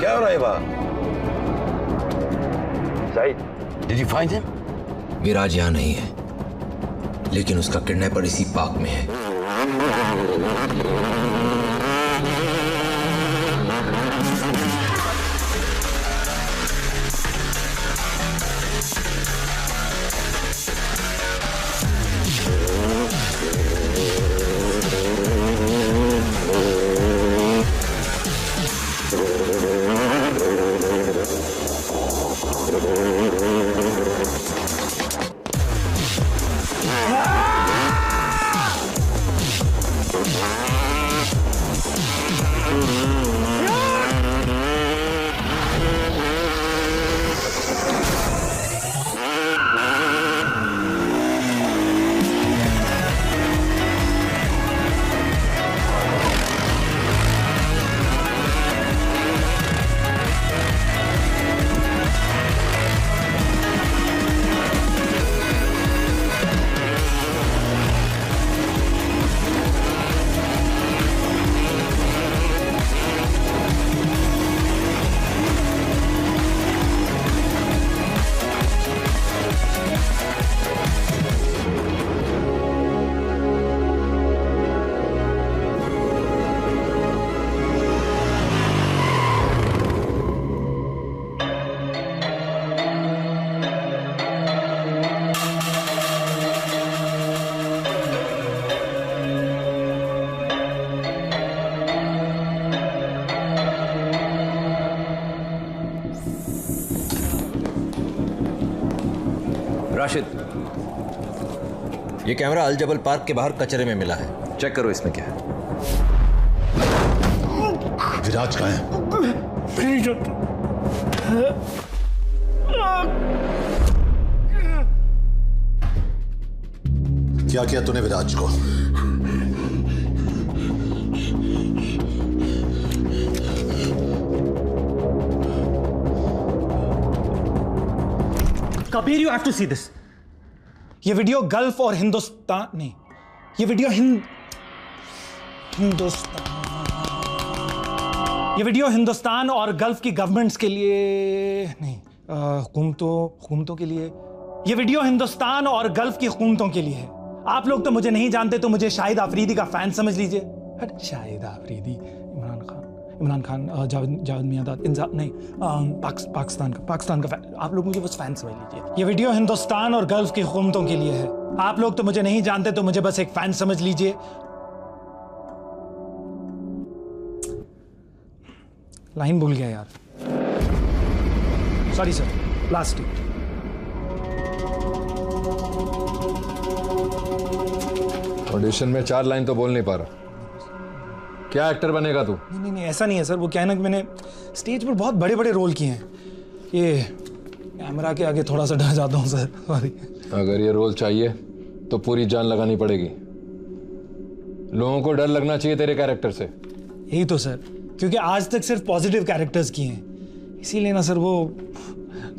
क्या हो रहा है वहाँ Saeed did you find him विराज यहाँ नहीं है, लेकिन उसका किडनैपर इसी पार्क में है। राशिद, ये कैमरा अल-जबल पार्क के बाहर कचरे में मिला है, चेक करो इसमें क्या है। विराज कहाँ है? नहीं जानता। क्या किया तूने विराज को? Kabir, you have to see this. ये वीडियो गल्फ और हिंदुस्तान नहीं, ये वीडियो हिंदुस्तान और गल्फ की गवर्नमेंट्स के लिए नहीं, हुकूमतों के लिए। ये वीडियो हिंदुस्तान और गल्फ की हुकूमतों के लिए है। आप लोग तो मुझे नहीं जानते, तो मुझे शाहिद आफरीदी का फैन समझ लीजिए। शाहिद आफरीदी, इमरान खान, जावेद मियांदाद, नहीं, पाकिस्तान का फैन। आप लोग मुझे बस फैन समझ लीजिए। ये वीडियो हिंदुस्तान और गल्फ की हुकूमतों के लिए है। आप लोग तो मुझे नहीं जानते, तो मुझे बस एक फैन समझ लीजिए। लाइन भूल गया यार, सॉरी सर। लास्ट ऑडिशन में 4 लाइन तो बोल नहीं पा रहा, क्या एक्टर बनेगा तू? नहीं, ऐसा नहीं है सर। वो क्या है ना कि मैंने स्टेज पर बहुत बड़े बड़े रोल किए हैं, ये कैमरा के आगे थोड़ा सा डर जाता हूँ सर, सॉरी। अगर ये रोल चाहिए तो पूरी जान लगानी पड़ेगी। लोगों को डर लगना चाहिए तेरे कैरेक्टर से। यही तो सर, क्योंकि आज तक सिर्फ पॉजिटिव कैरेक्टर्स किए हैं, इसीलिए ना सर वो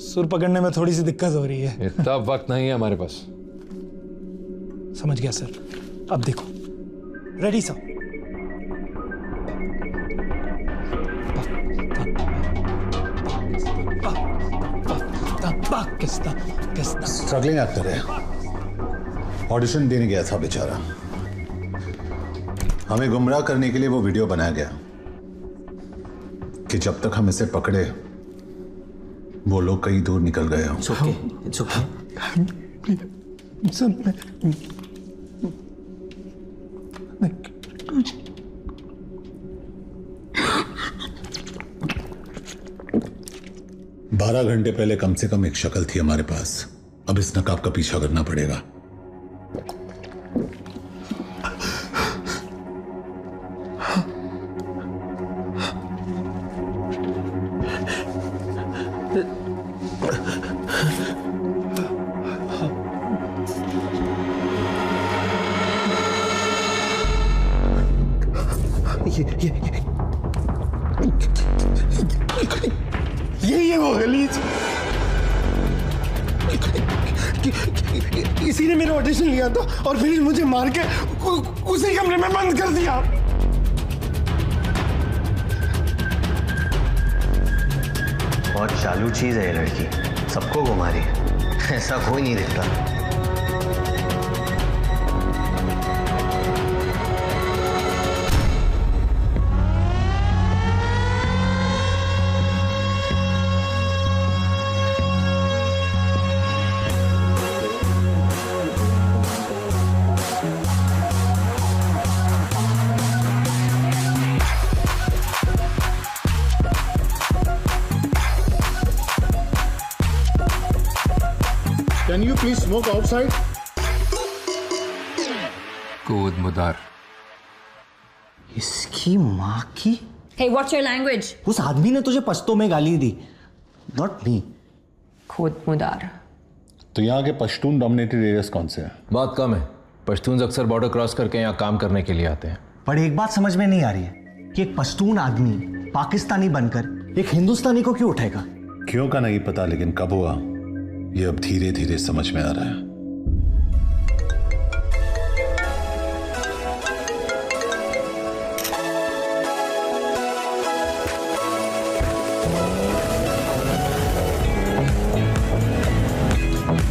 सुर पकड़ने में थोड़ी सी दिक्कत हो रही है। इतना वक्त नहीं है हमारे पास। समझ गया सर। अब देखो, ready sir? Kisna struggling actor है, ऑडिशन देने गया था बेचारा। हमें गुमराह करने के लिए वो वीडियो बनाया गया कि जब तक हम इसे पकड़े वो लोग कहीं दूर निकल गए हों। It's okay. 12 घंटे पहले कम से कम एक शक्ल थी हमारे पास, अब इस नकाब का पीछा करना पड़ेगा। ये वो गलीज, इसी ने मेरा ऑडिशन लिया था और फिर मुझे मार के उसी कमरे में बंद कर दिया। बहुत चालू चीज है ये लड़की, सबको घुमा रही है, ऐसा कोई नहीं दिखता। Can you please smoke outside? कूद मुदार। इसकी माँ की। Hey, what's your language? उस आदमी ने तुझे पश्तो में गाली दी, not me. खुद मुदार। तो यहाँ के पश्तून डोमिनेटेड एरियाज कौन से हैं? बहुत कम है। पश्तून अक्सर बॉर्डर क्रॉस करके यहाँ काम करने के लिए आते हैं। पर एक बात समझ में नहीं आ रही है कि एक पश्तून आदमी पाकिस्तानी बनकर एक हिंदुस्तानी को क्यों उठाएगा? क्यों का नहीं पता, लेकिन कब हुआ ये अब धीरे धीरे समझ में आ रहा है।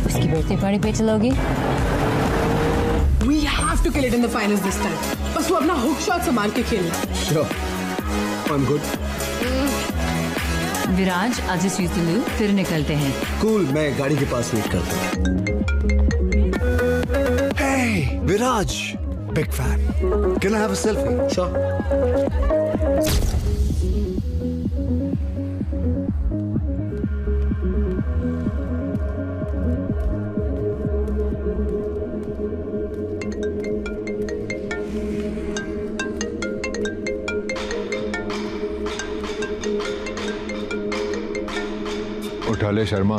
उसकी बर्थडे पार्टी पे चलोगी? We have to kill it in the finals this time. बस वो अपना हुक शॉट संभाल के खेलना। Sure, I'm good. विराज, आज इस यूज़ फिर निकलते हैं। कूल, मैं गाड़ी के पास वेट करता हूँ। Hey, Viraj, big fan. Can I have a selfie? Sure. उठा ले शर्मा,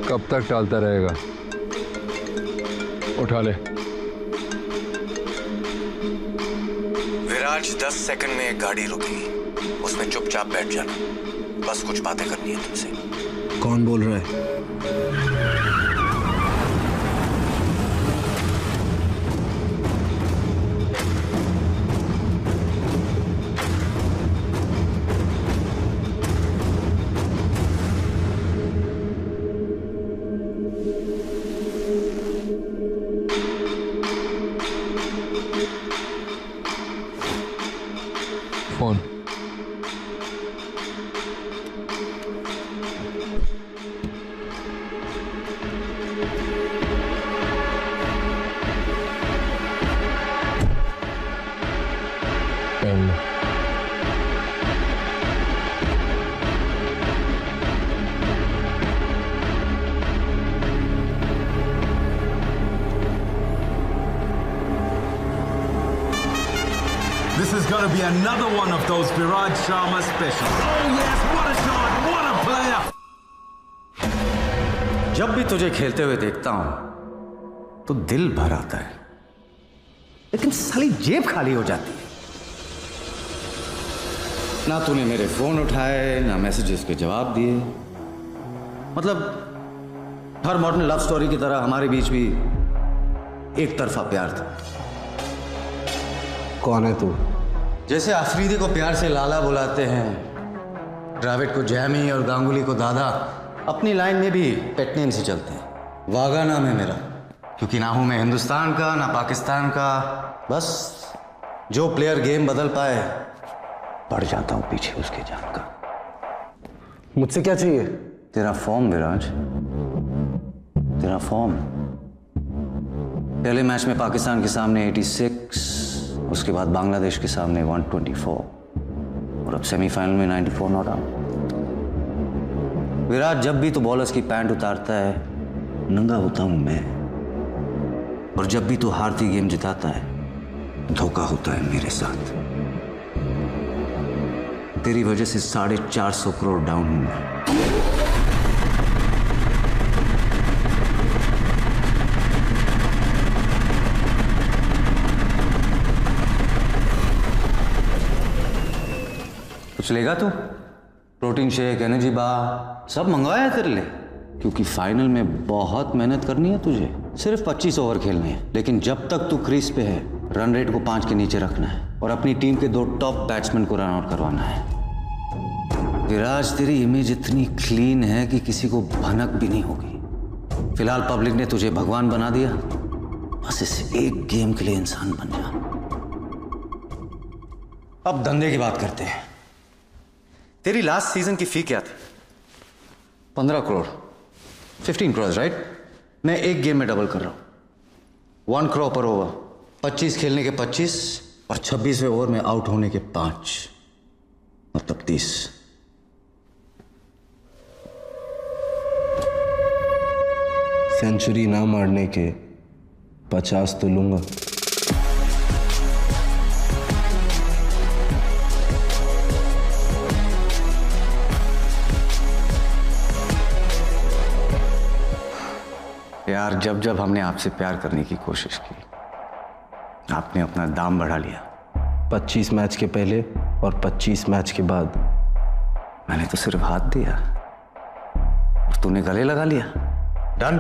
कब तक टालता रहेगा? उठा ले। विराज, 10 सेकंड में एक गाड़ी रुकेगी, उसमें चुपचाप बैठ जाना, बस कुछ बातें करनी है तुमसे। कौन बोल रहा है? Phone. Pen. This is going to be another one of those Viraj Sharma specials. Oh yes, what a shot, what a player! जब भी तुझे खेलते हुए देखता हूं तो दिल भर आता है, लेकिन साली जेब खाली हो जाती है। ना तूने मेरे फोन उठाए, ना मैसेजेस के जवाब दिए। मतलब हर मॉडर्न लव स्टोरी की तरह हमारे बीच भी एक तरफा प्यार था। कौन है तू? जैसे अफरीदी को प्यार से लाला बुलाते हैं, द्रविड़ को जैमी और गांगुली को दादा, अपनी लाइन में भी पेट नेम से चलते हैं। वागा नाम है मेरा, क्योंकि ना हूं मैं हिंदुस्तान का ना पाकिस्तान का। बस जो प्लेयर गेम बदल पाए बढ़ जाता हूं पीछे उसके जान का। मुझसे क्या चाहिए? तेरा फॉर्म विराज, तेरा फॉर्म। पहले मैच में पाकिस्तान के सामने 86, उसके बाद बांग्लादेश के सामने 124 और अब सेमीफाइनल में 94 नॉट आउट। विराट, जब भी तो बॉलर्स की पैंट उतारता है नंगा होता हूं मैं, और जब भी तो हारती गेम जिताता है धोखा होता है मेरे साथ। तेरी वजह से 450 करोड़ डाउन हूं मैं। कुछ लेगा तू? प्रोटीन शेक, एनर्जी बार सब मंगवाया है तेरे लिए, क्योंकि फाइनल में बहुत मेहनत करनी है तुझे। सिर्फ 25 ओवर खेलने हैं, लेकिन जब तक तू क्रीज पे है रन रेट को 5 के नीचे रखना है और अपनी टीम के 2 टॉप बैट्समैन को रन आउट करवाना है। विराज, तेरी इमेज इतनी क्लीन है कि किसी को भनक भी नहीं होगी। फिलहाल पब्लिक ने तुझे भगवान बना दिया, बस इस एक गेम के लिए इंसान बन जा। अब धंधे की बात करते हैं। तेरी लास्ट सीजन की फी क्या थी? 15 करोड़, 15 करोड़, राइट? मैं एक गेम में डबल कर रहा हूं, 1 करोड़ पर ओवर। 25 खेलने के 25 और 26वें ओवर में आउट होने के 5, मतलब 30। सेंचुरी ना मारने के 50 तो लूंगा। यार, जब जब हमने आपसे प्यार करने की कोशिश की आपने अपना दाम बढ़ा लिया। 25 मैच के पहले और 25 मैच के बाद मैंने तो सिर्फ हाथ दिया और तूने गले लगा लिया। डन।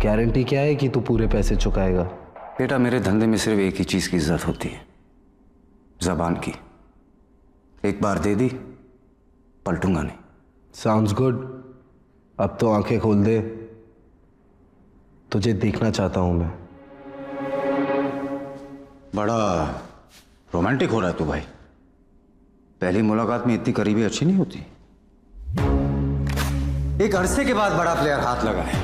गारंटी क्या है कि तू पूरे पैसे चुकाएगा? बेटा, मेरे धंधे में सिर्फ एक ही चीज की इज्जत होती है, जबान की। एक बार दे दी, पलटूंगा नहीं। Sounds good. अब तो आंखें खोल दे, तुझे देखना चाहता हूं मैं। बड़ा रोमांटिक हो रहा है तू भाई। पहली मुलाकात में इतनी करीबी अच्छी नहीं होती। एक अरसे के बाद बड़ा प्लेयर हाथ लगा है,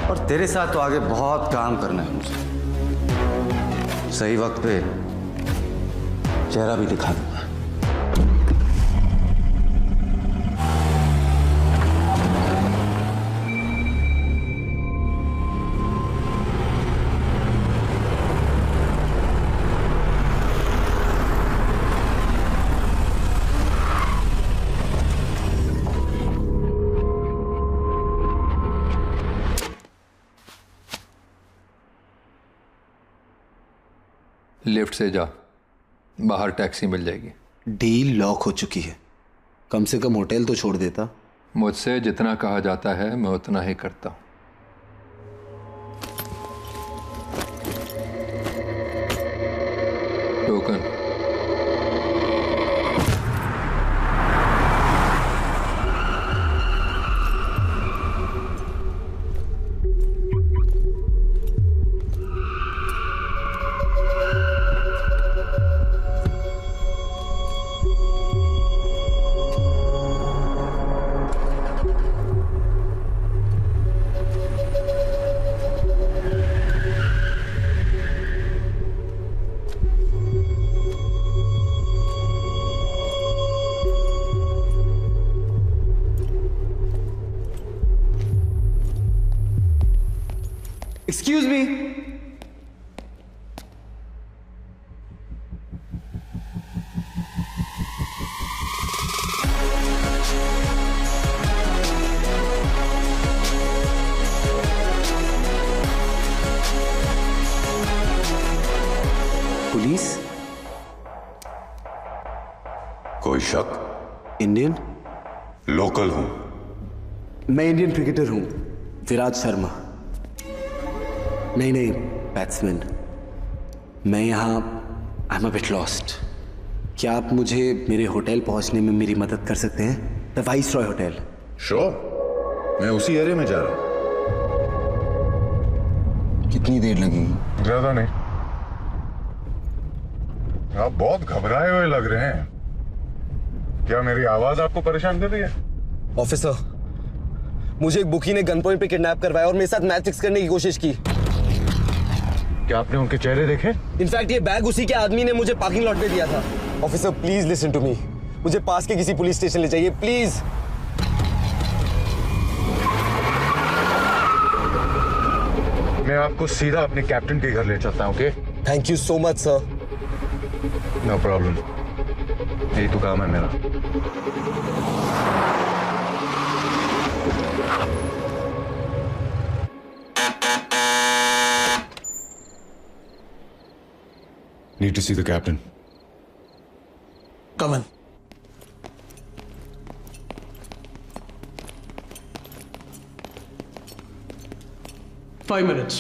और तेरे साथ तो आगे बहुत काम करना है मुझे। सही वक्त पे चेहरा भी दिखा दूंगा। लिफ्ट से जा, बाहर टैक्सी मिल जाएगी। डील लॉक हो चुकी है। कम से कम होटल तो छोड़ देता। मुझसे जितना कहा जाता है मैं उतना ही करता हूं। टोकन। Excuse me. पुलिस? कोई शक? इंडियन? लोकल हूं। मैं इंडियन क्रिकेटर हूं, विराट शर्मा। नहीं, बैट्समैन। मैं यहाँ I am a bit lost. क्या आप मुझे मेरे होटल पहुंचने में मेरी मदद कर सकते हैं? द वाइसरॉय होटल, श्योर, मैं उसी एरिया में जा रहा हूँ। कितनी देर लगेगी? ज्यादा नहीं। आप बहुत घबराए हुए लग रहे हैं। क्या मेरी आवाज आपको परेशान कर रही है? ऑफिसर, मुझे एक बुकी ने गन पॉइंट पे किडनैप करवाया और मेरे साथ मैच फिक्स करने की कोशिश की। क्या आपने उनके चेहरे देखे? इनफैक्ट ये बैग उसी के आदमी ने मुझे पार्किंग लॉट पे दिया था। Officer please listen to me, मुझे पास के किसी पुलिस स्टेशन ले जाइए प्लीज। मैं आपको सीधा अपने कैप्टन के घर ले चलता हूँ। Okay? Thank you so much sir. No problem, यही तो काम है मेरा। Need to see the captain. Come in. Five minutes.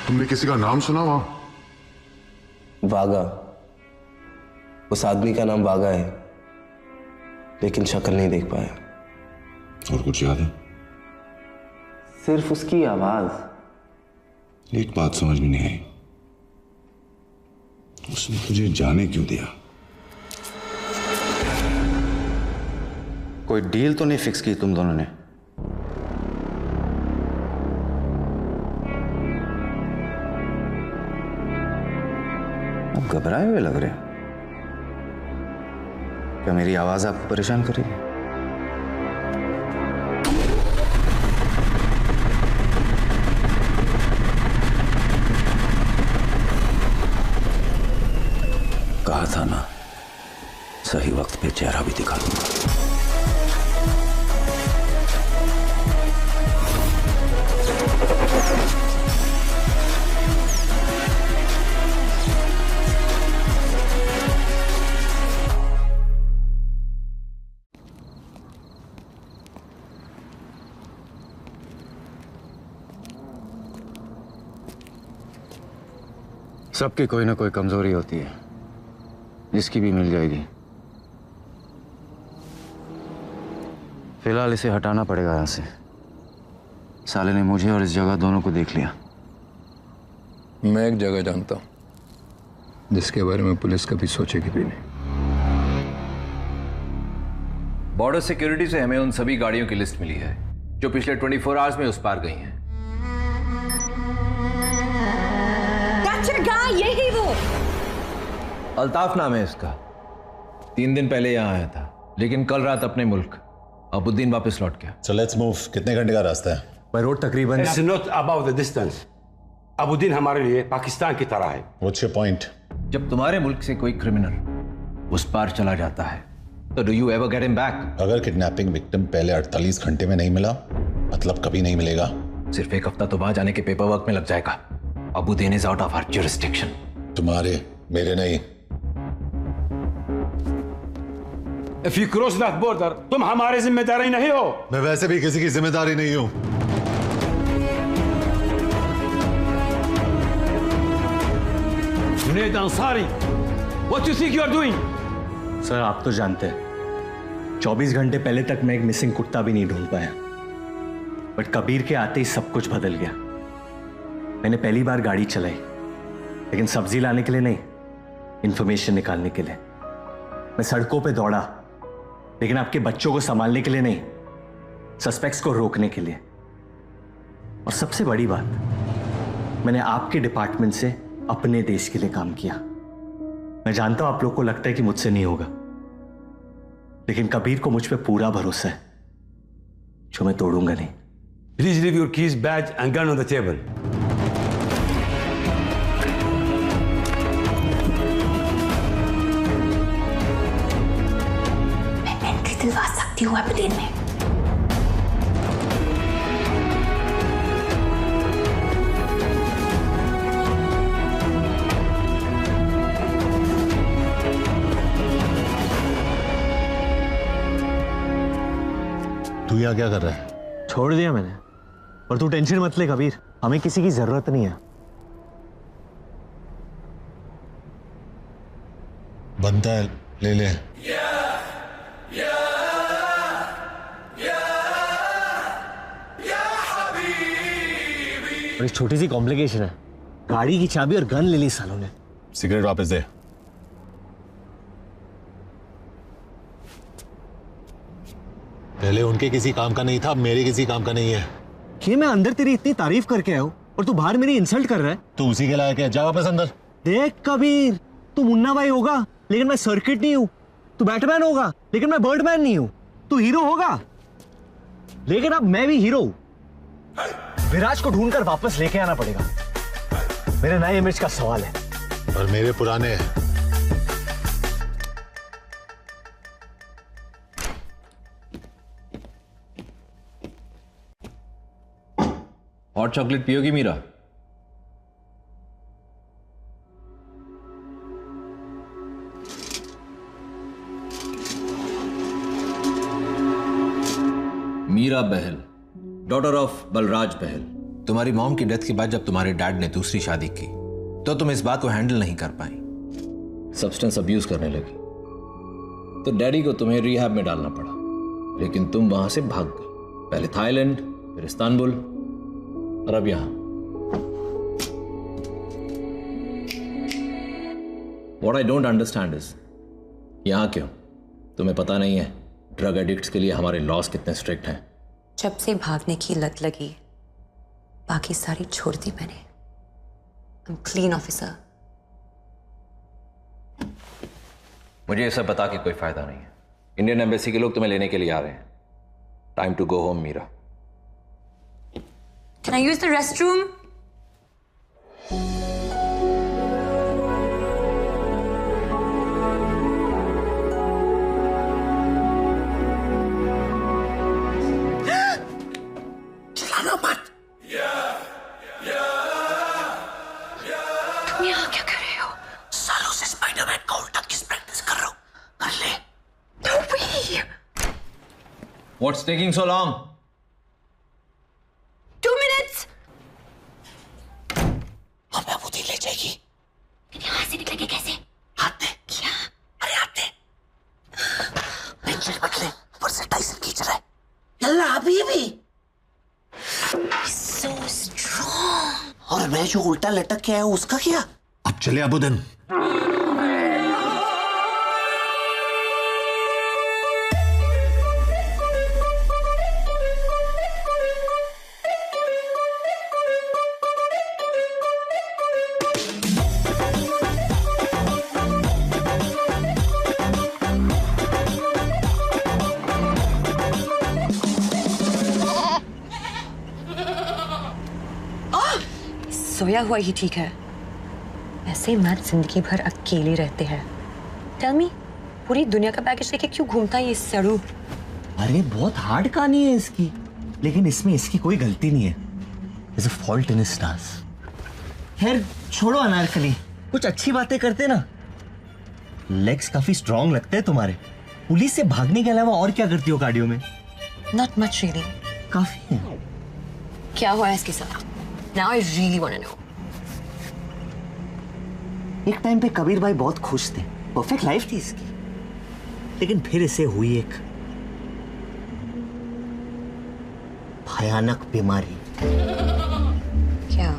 तुमने किसी का नाम सुना वहां? वागा। उस आदमी का नाम वागा है, लेकिन शक्ल नहीं देख पाया। और कुछ याद है? सिर्फ उसकी आवाज। एक बात समझ में नहीं आई, उसने तुझे जाने क्यों दिया? कोई डील तो नहीं फिक्स की तुम दोनों ने? आप घबराए हुए लग रहे हो। क्या मेरी आवाज आपको परेशान कर रही है? कहा था ना, सही वक्त पे चेहरा भी दिखा दूंगा। सबकी कोई ना कोई कमजोरी होती है, जिसकी भी मिल जाएगी। फिलहाल इसे हटाना पड़ेगा यहां से। साले ने मुझे और इस जगह दोनों को देख लिया। मैं एक जगह जानता हूं जिसके बारे में पुलिस कभी सोचेगी भी नहीं। बॉर्डर सिक्योरिटी से हमें उन सभी गाड़ियों की लिस्ट मिली है जो पिछले 24 आवर्स में उस पार गई हैं। यही वो अल्ताफ नाम है इसका। 3 दिन पहले यहां आया था, लेकिन कल रात अपने मुल्क अबुद्दीन वापस लौट गया। So let's move. कितने घंटे का रास्ता है? बाय रोड तकरीबन। It's not about the distance. अबुद्दीन हमारे लिए पाकिस्तान की तरह है। What's your point? जब तुम्हारे मुल्क से कोई क्रिमिनल उस पार चला जाता है तो do you ever get him back? अगर किडनैपिंग विक्टिम पहले 48 घंटे में नहीं मिला, मतलब कभी नहीं मिलेगा। सिर्फ एक हफ्ता तो वहां जाने के पेपर वर्क में लग जाएगा। Abuddin is out of our jurisdiction. तुम्हारे, मेरे नहीं। If you cross that border, तुम हमारे जिम्मेदारी नहीं हो। मैं वैसे भी किसी की जिम्मेदारी नहीं हूं। Junaid Ansari, what do you think you are doing? Sir आप तो जानते हैं 24 घंटे पहले तक मैं एक मिसिंग कुत्ता भी नहीं ढूंढ पाया, बट कबीर के आते ही सब कुछ बदल गया। मैंने पहली बार गाड़ी चलाई, लेकिन सब्जी लाने के लिए नहीं, इंफॉर्मेशन निकालने के लिए। मैं सड़कों पे दौड़ा, लेकिन आपके बच्चों को संभालने के लिए नहीं, सस्पेक्ट्स को रोकने के लिए। और सबसे बड़ी बात, मैंने आपके डिपार्टमेंट से अपने देश के लिए काम किया। मैं जानता हूं आप लोग को लगता है कि मुझसे नहीं होगा, लेकिन कबीर को मुझ पे पूरा भरोसा है, जो मैं तोड़ूंगा नहीं। Please leave your keys, badge and gun on the table. दिलवा सकती हूँ अबुद्दीन में। तू यहाँ क्या कर रहा है? छोड़ दिया मैंने, और तू टेंशन मत ले कबीर, हमें किसी की जरूरत नहीं है। बनता है ले ले। बड़ी छोटी सी कॉम्प्लिकेशन है, गाड़ी की चाबी और गन ले ली सालों ने। सिगरेट वापस दे। पहले उनके किसी काम का नहीं था, अब मेरे किसी काम का नहीं है। कि मैं अंदर तेरी इतनी तारीफ करके आया हूं और तू बाहर मेरी इंसल्ट कर रहा है। तू उसी के लायक है, जा वापस अंदर। देख कबीर, तू मुन्ना भाई होगा लेकिन मैं सर्किट नहीं हूं, तू बैटमैन होगा लेकिन मैं बर्डमैन नहीं हूं, तू हीरो होगा लेकिन अब मैं भी हीरो हूं। विराज को ढूंढकर वापस लेके आना पड़ेगा, मेरे नए इमेज का सवाल है। और मेरे पुराने हैं। हॉट चॉकलेट पियोगी मीरा? Meera Behl, daughter of Balraj Behl. तुम्हारी मॉम की डेथ के बाद जब तुम्हारे डैड ने दूसरी शादी की तो तुम इस बात को हैंडल नहीं कर पाई, सब्सटेंस अब्यूज करने लगी, तो डैडी को तुम्हें रिहैब में डालना पड़ा, लेकिन तुम वहां से भाग गए। पहले थाईलैंड, फिर इस्तांबुल और अब यहां। What I don't understand is, यहां क्यों? तुम्हें पता नहीं है ड्रग एडिक्ट्स के लिए हमारे लॉस कितने स्ट्रिक्ट हैं। जब से भागने की लत लगी, बाकी सारी छोड़ दी मैंने। I'm clean officer. मुझे ये सब बता के कोई फायदा नहीं है। इंडियन एम्बेसी के लोग तुम्हें लेने के लिए आ रहे हैं। Time to go home Meera. Can I use the restroom? चिल्लाना मत। तुम यहाँ क्या कर रहे हो? सालों से स्पाइडरमैन का उल्टा किस प्रैक्टिस कर रहा हूं, कर ले। No way! What's taking so long? 2 minutes. हमें अबूदी ले जाएगी। यहाँ से निकलेंगे कैसे? हाथ दे। क्या? अरे हाथ दे। पेंसिल मत ले, ऊपर से टाइसन खींच रहा है। यल्ला अभी भी। So strong. और मैं जो उल्टा लटक के आया हूं उसका क्या? अब चले अबुदन। सोया हुआ ही ठीक है। ऐसे मर्द जिंदगी भर अकेले रहते हैं। टेल मी, पूरी दुनिया का पैकेज लेके क्यों घूमता है ये सड़ू? अरे बहुत हार्ड कहानी है इसकी, लेकिन इसमें इसकी कोई गलती नहीं है। There's a fault in his stars. खैर छोड़ो अनारकली, कुछ अच्छी बातें करते ना। लेग्स काफी स्ट्रॉन्ग लगते हैं तुम्हारे। पुलिस से भागने के अलावा और क्या करती हो कार्डियो में? Not much really. काफी है। क्या हुआ है इसके साथ? Now I really want to know. एक टाइम पे कबीर भाई बहुत खुश थे, परफेक्ट लाइफ थी इसकी, लेकिन फिर इसे हुई एक भयानक बीमारी। क्या?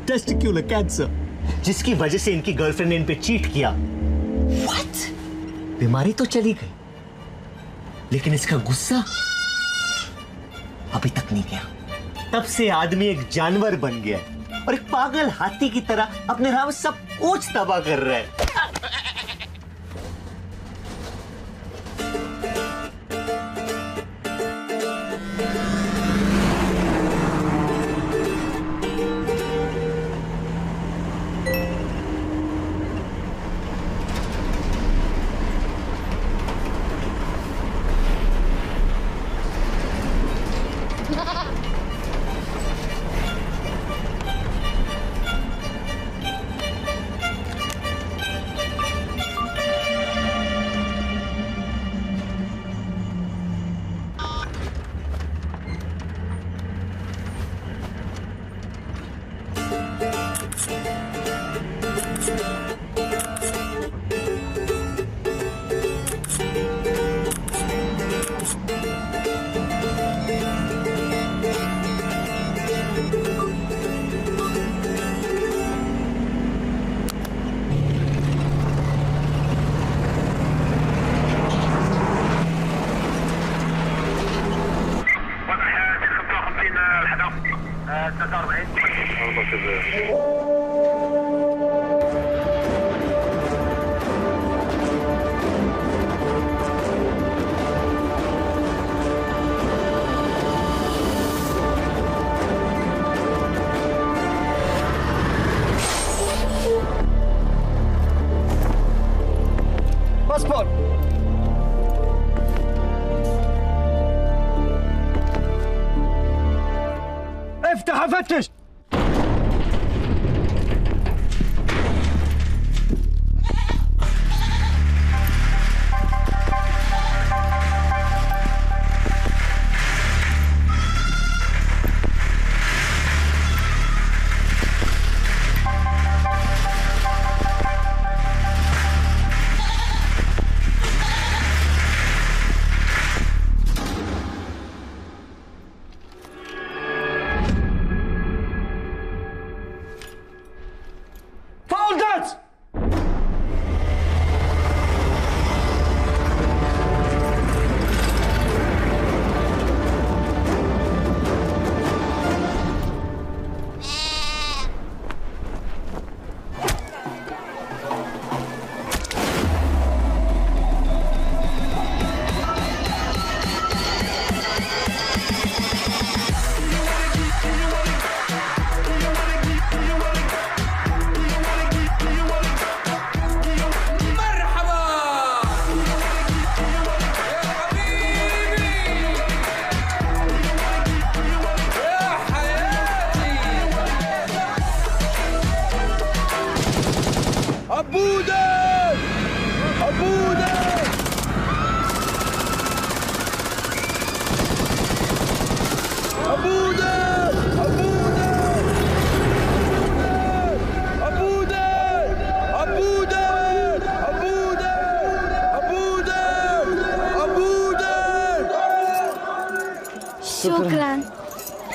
टेस्टिक्युलर कैंसर, जिसकी वजह से इनकी गर्लफ्रेंड ने इन पे चीट किया। What? बीमारी तो चली गई, लेकिन इसका गुस्सा अभी तक नहीं गया। तब से आदमी एक जानवर बन गया और एक पागल हाथी की तरह अपने राह में सब कुछ तबाह कर रहा है।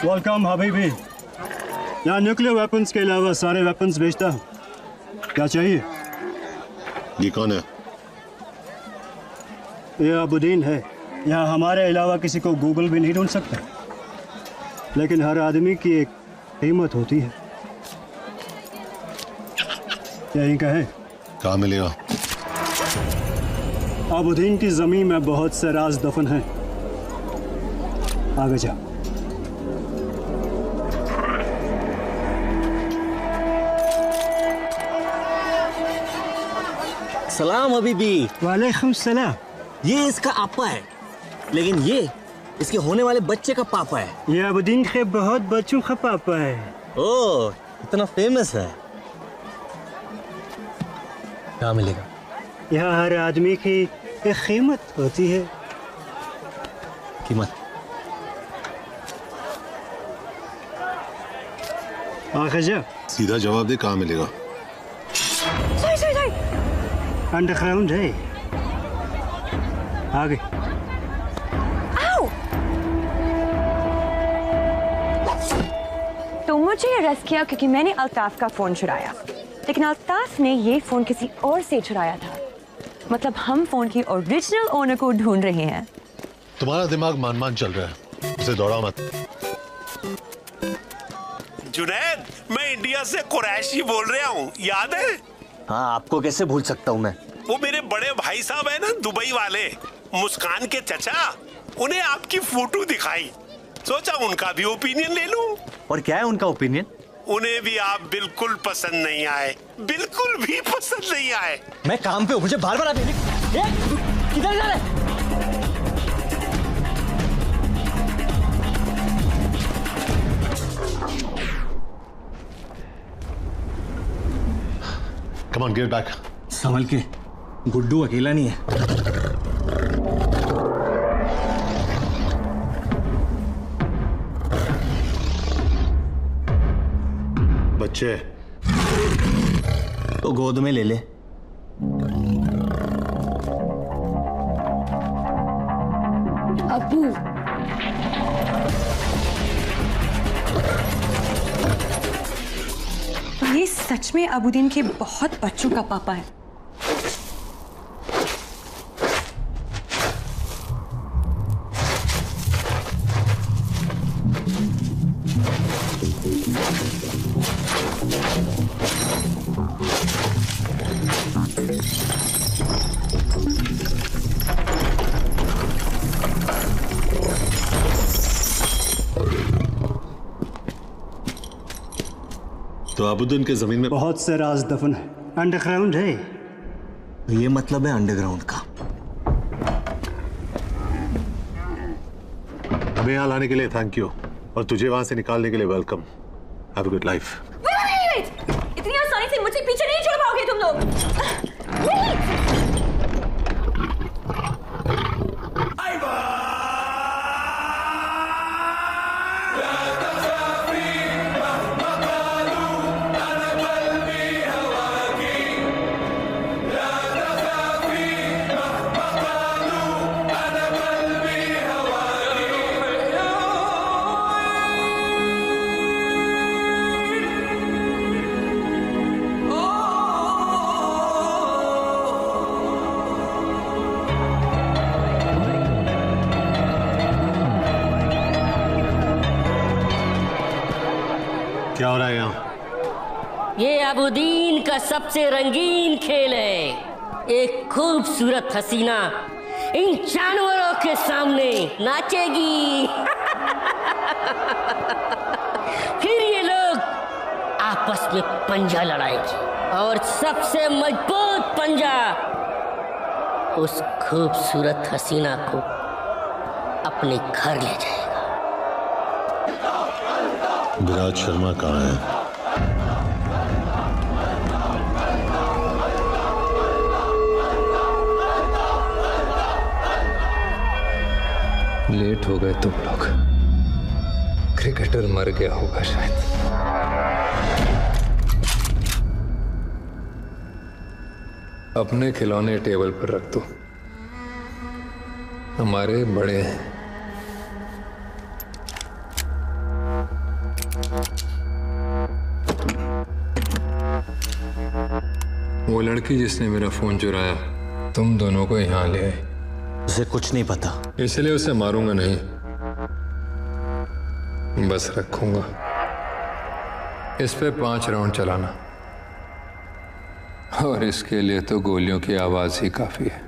वेलकम हबीबी। यहाँ न्यूक्लियर वेपन्स के अलावा सारे वेपन्स बेचता हूँ। क्या चाहिए? ये कौन है? ये अबुद्दीन है। यहाँ हमारे अलावा किसी को गूगल भी नहीं ढूंढ सकता, लेकिन हर आदमी की एक कीमत होती है। यहीं का है। कहाँ मिलेगा? अबुद्दीन की जमीन में बहुत से राज दफन हैं। आगे जा। सलाम हबीबी। वालेकुम सलाम। ये इसका आपा है, लेकिन ये इसके होने वाले बच्चे का पापा है। ये अबुद्दीन के बहुत बच्चों का पापा है। ओह, इतना फेमस है। क्या मिलेगा? यहाँ हर आदमी की एक कीमत होती है। कीमत? आगे जा। सीधा जवाब दे, कहाँ मिलेगा? अंडरग्राउंड है। आगे। तो मुझे अरेस्ट किया क्योंकि मैंने अल्ताफ का फोन चुराया, लेकिन अल्ताफ ने ये फोन किसी और से चुराया था। मतलब हम फोन की ओरिजिनल ओनर को ढूंढ रहे हैं। तुम्हारा दिमाग मान चल रहा है, उसे दौड़ा मत। जुनैद, मैं इंडिया से कुरैशी बोल रहा हूँ, याद है? हाँ, आपको कैसे भूल सकता हूँ मैं। वो मेरे बड़े भाई साहब है ना, दुबई वाले, मुस्कान के चचा, उन्हें आपकी फोटो दिखाई, सोचा उनका भी ओपिनियन ले लूं। और क्या है उनका ओपिनियन? उन्हें भी आप बिल्कुल पसंद नहीं आए, बिल्कुल भी पसंद नहीं आए। मैं काम पे हूँ, मुझे बार बार आप किधर जा रहे? Come on, get back. संभल के, गुड्डू अकेला नहीं है। बच्चे तो गोद में ले ले। अबू, ये सच में अबुद्दीन के बहुत बच्चों का पापा है। तो अबुद्दीन के जमीन में बहुत से राज दफन है। अंडरग्राउंड है। ये मतलब है अंडरग्राउंड का। हमें यहाँ लाने के लिए थैंक यू, और तुझे वहां से निकालने के लिए welcome. Have a good life. इतनी आसानी से मुझे पीछे नहीं छोड़ पाओगे तुम लोग। क्या हो रहा है यहाँ? ये अबुद्दीन का सबसे रंगीन खेल है। एक खूबसूरत हसीना इन जानवरों के सामने नाचेगी। फिर ये लोग आपस में पंजा लड़ाएंगे, और सबसे मजबूत पंजा उस खूबसूरत हसीना को अपने घर ले जाएगा। विराज शर्मा कहाँ है? लेट हो गए तुम लोग। क्रिकेटर मर गया होगा शायद। अपने खिलौने टेबल पर रख दो, हमारे बड़े हैं। वो लड़की जिसने मेरा फोन चुराया तुम दोनों को यहाँ ले आई। उसे कुछ नहीं पता, इसलिए उसे मारूंगा नहीं, बस रखूंगा। इस पे 5 राउंड चलाना, और इसके लिए तो गोलियों की आवाज ही काफी है।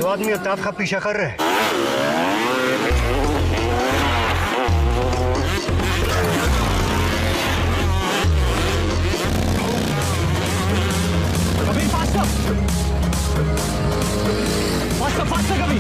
आदमी अल्ताफ का पीछा कर रहे हैं। कभी फास्ट कभी।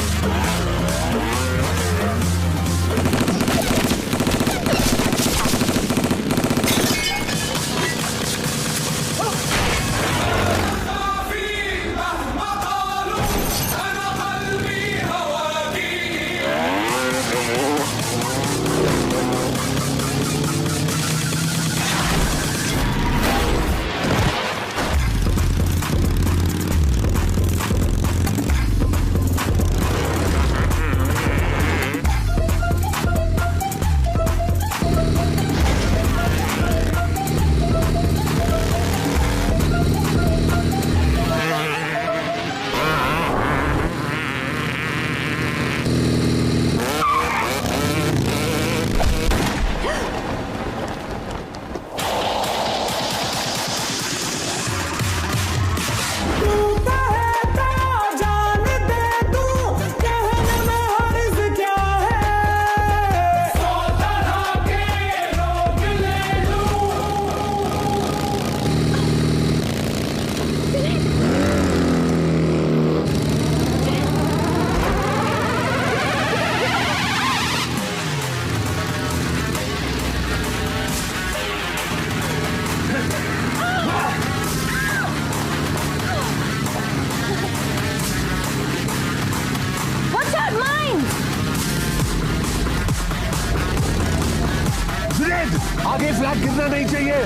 आगे फ्लैग गिरना नहीं चाहिए।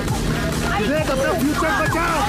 अपना फ्यूचर बचाओ।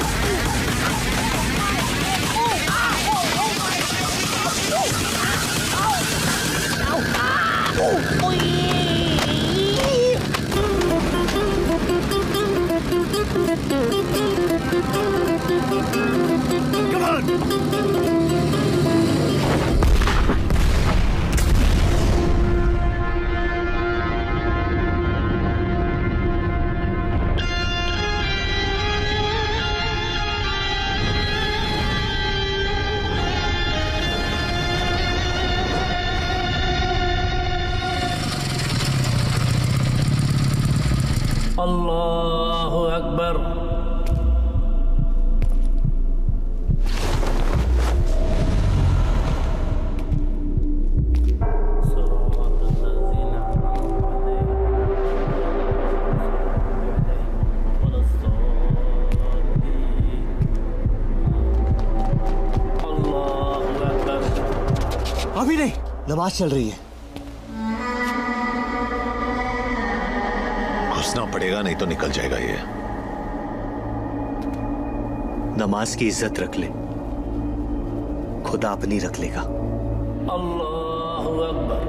अल्लाहु अकबर। अभी नहीं, नमाज चल रही है। घुसना पड़ेगा, नहीं तो निकल जाएगा ये। नमाज की इज्जत रख ले, खुदा अपनी रख लेगा। अल्लाहु अकबर।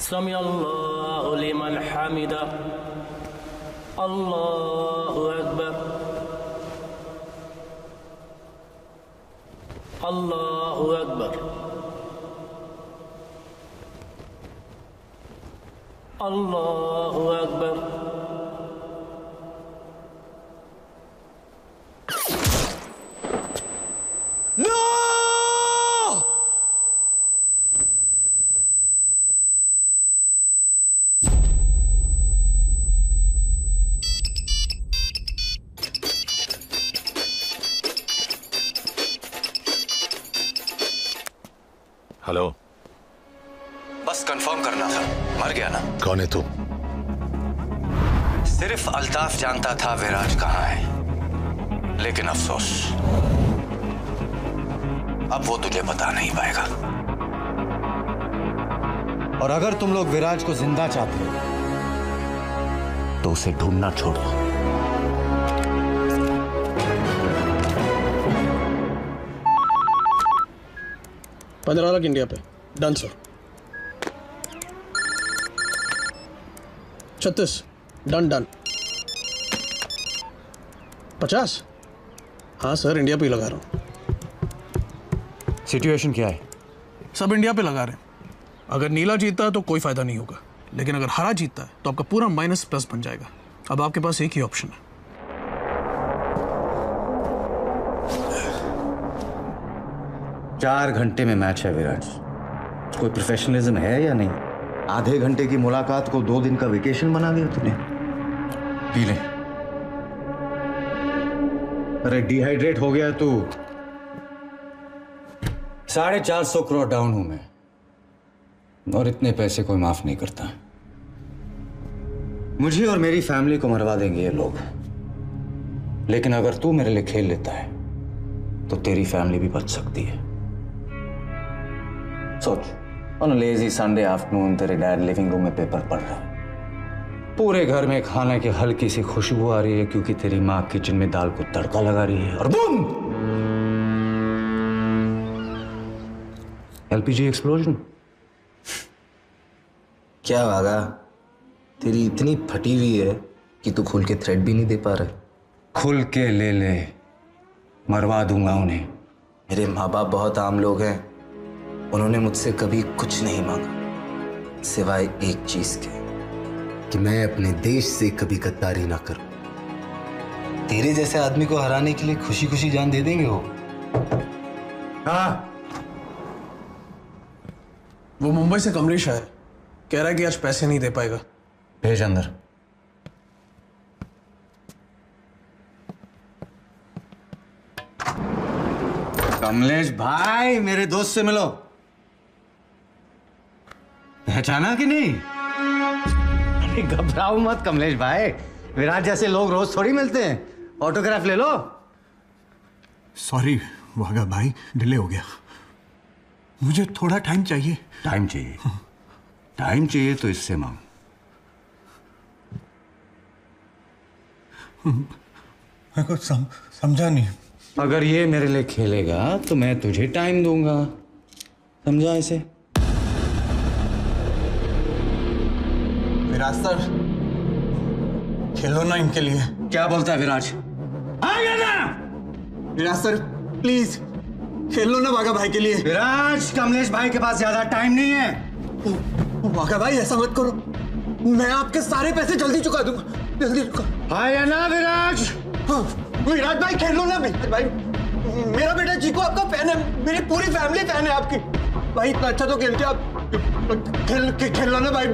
समी अल्लाहु लिमन हमिदा। अल्लाहु अकबर। अल्लाहु अकबर। अल्लाहु अकबर। नो! हेलो। बस कंफर्म करना था, मर गया ना? कौन है तू? सिर्फ अल्ताफ जानता था विराज कहाँ है, लेकिन अफसोस अब वो तुझे बता नहीं पाएगा। और अगर तुम लोग विराज को जिंदा चाहते हो तो उसे ढूंढना छोड़ दो। $15 इंडिया पे। Done sir. 36 done done. 50? हाँ सर, इंडिया पे ही लगा रहा हूँ। सिचुएशन क्या है? सब इंडिया पे लगा रहे हैं। अगर नीला जीतता है तो कोई फायदा नहीं होगा, लेकिन अगर हरा जीतता है तो आपका पूरा -+ बन जाएगा। अब आपके पास एक ही ऑप्शन है। चार घंटे में मैच है विराज। कोई प्रोफेशनलिज्म है या नहीं? आधे घंटे की मुलाकात को 2 दिन का वेकेशन बना दिया तूने। पी ले। अरे डिहाइड्रेट हो गया तू। 450 करोड़ डाउन हूं मैं, और इतने पैसे कोई माफ नहीं करता। मुझे और मेरी फैमिली को मरवा देंगे ये लोग, लेकिन अगर तू मेरे लिए खेल लेता है तो तेरी फैमिली भी बच सकती है। सोच, on a lazy Sunday afternoon तेरे डैड लिविंग रूम में पेपर पढ़ रहा है। पूरे घर में खाने की हल्की सी खुशबू आ रही है क्योंकि तेरी माँ किचन में दाल को तड़का लगा रही है, और बूम! LPG explosion. क्या वागा, तेरी इतनी फटी हुई है कि तू खुल के थ्रेड भी नहीं दे पा रहा। खुल के ले ले, मरवा दूंगा उन्हें। मेरे माँ बाप बहुत आम लोग हैं, उन्होंने मुझसे कभी कुछ नहीं मांगा सिवाय एक चीज के, कि मैं अपने देश से कभी गद्दारी ना करूं। तेरे जैसे आदमी को हराने के लिए खुशी खुशी जान दे देंगे वो। हाँ, वो मुंबई से कमलेश आया, कह रहा है कि आज पैसे नहीं दे पाएगा। भेज अंदर। कमलेश भाई, मेरे दोस्त से मिलो। पहचाना कि नहीं? अरे घबराओ मत कमलेश भाई, विराट जैसे लोग रोज थोड़ी मिलते हैं। ऑटोग्राफ ले लो। सॉरी वागा भाई, डिले हो गया। मुझे थोड़ा टाइम चाहिए। टाइम चाहिए? टाइम चाहिए तो इससे मांग। मैं कुछ समझा नहीं। अगर ये मेरे लिए खेलेगा तो मैं तुझे टाइम दूंगा, समझा इसे? विराज सर, खेलो ना इनके लिए। क्या बोलता है विराज? आएगा ना? विराज सर प्लीज खेलो ना वागा भाई के लिए। विराज, कमलेश भाई के पास ज्यादा टाइम नहीं है। वागा भाई ऐसा मत करो, मैं आपके सारे पैसे जल्दी चुका दूंगा। जल्दी चुका। आया ना विराज? हाँ, विराज भाई खेलो ना भाई। मेरा बेटा चीकू आपका फैन है, मेरी पूरी फैमिली फैन है आपकी। भाई इतना अच्छा तो खेलते आप। खेलो ना भाई।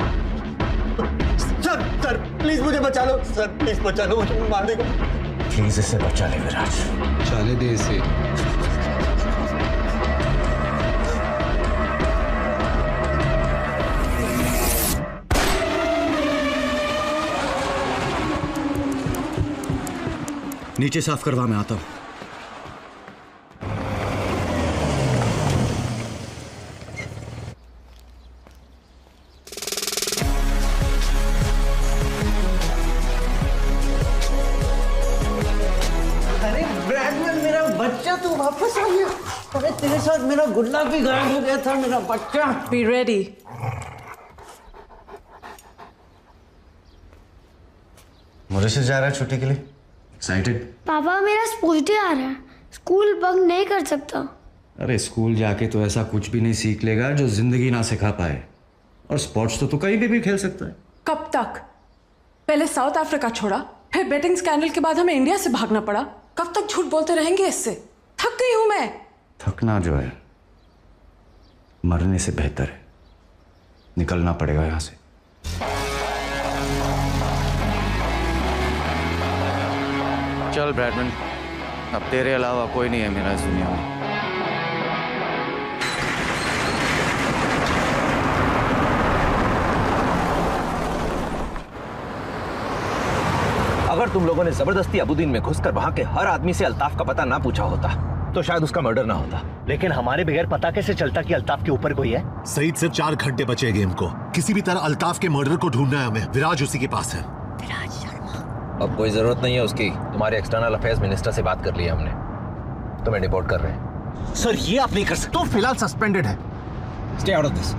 सर प्लीज मुझे बचा लो। सर प्लीज बचा लो, मुझे मार देगा। प्लीज इसे बचा ले विराज, जाने दे इसे। नीचे साफ करवा, मैं आता हूं। अरे ब्रैडमैन, मेरा बच्चा तू वापस आ गया। अरे तेरे साथ मेरा गुल्ला भी गायब हो गया था, मेरा बच्चा। Be ready. मॉरिशस जा रहा है छुट्टी के लिए? एक्साइटेड? पापा मेरा स्पोर्ट्स डे आ रहा है, स्कूल बंक नहीं कर सकता। अरे स्कूल जाके तो ऐसा कुछ भी नहीं सीख लेगा जो जिंदगी ना सिखा पाए। और स्पोर्ट्स तो तू कहीं भी खेल सकता है। कब तक? पहले साउथ अफ्रीका छोड़ा, फिर बेटिंग स्कैंडल के बाद हमें इंडिया से भागना पड़ा। कब तक झूठ बोलते रहेंगे इससे? थक गई हूं मैं। थकना जो है मरने से बेहतर है। निकलना पड़ेगा यहां से। चल ब्रैडमैन, अब तेरे अलावा कोई नहीं है मेरा इस दुनिया में। तुम लोगों ने जबरदस्ती अबुद्दीन में घुसकर वहां के हर आदमी से अल्ताफ का पता ना पूछा होता तो शायद उसका मर्डर ना होता। लेकिन हमारे बगैर पता कैसे चलता कि अल्ताफ के ऊपर कोई है? सईद, सिर्फ 4 घंटे बचे गेम को। किसी भी तरह अल्ताफ के मर्डर को ढूंढना है हमें। विराज उसी के पास है। अब कोई जरूरत नहीं है उसकी। तुम्हारे एक्सटर्नल अफेयर्स मिनिस्टर से बात कर ली है हमने, तुम्हें डिपोर्ट कर रहे हैं। सर ये आप नहीं कर सकते। तो फिलहाल सस्पेंडेड है। Stay out of this.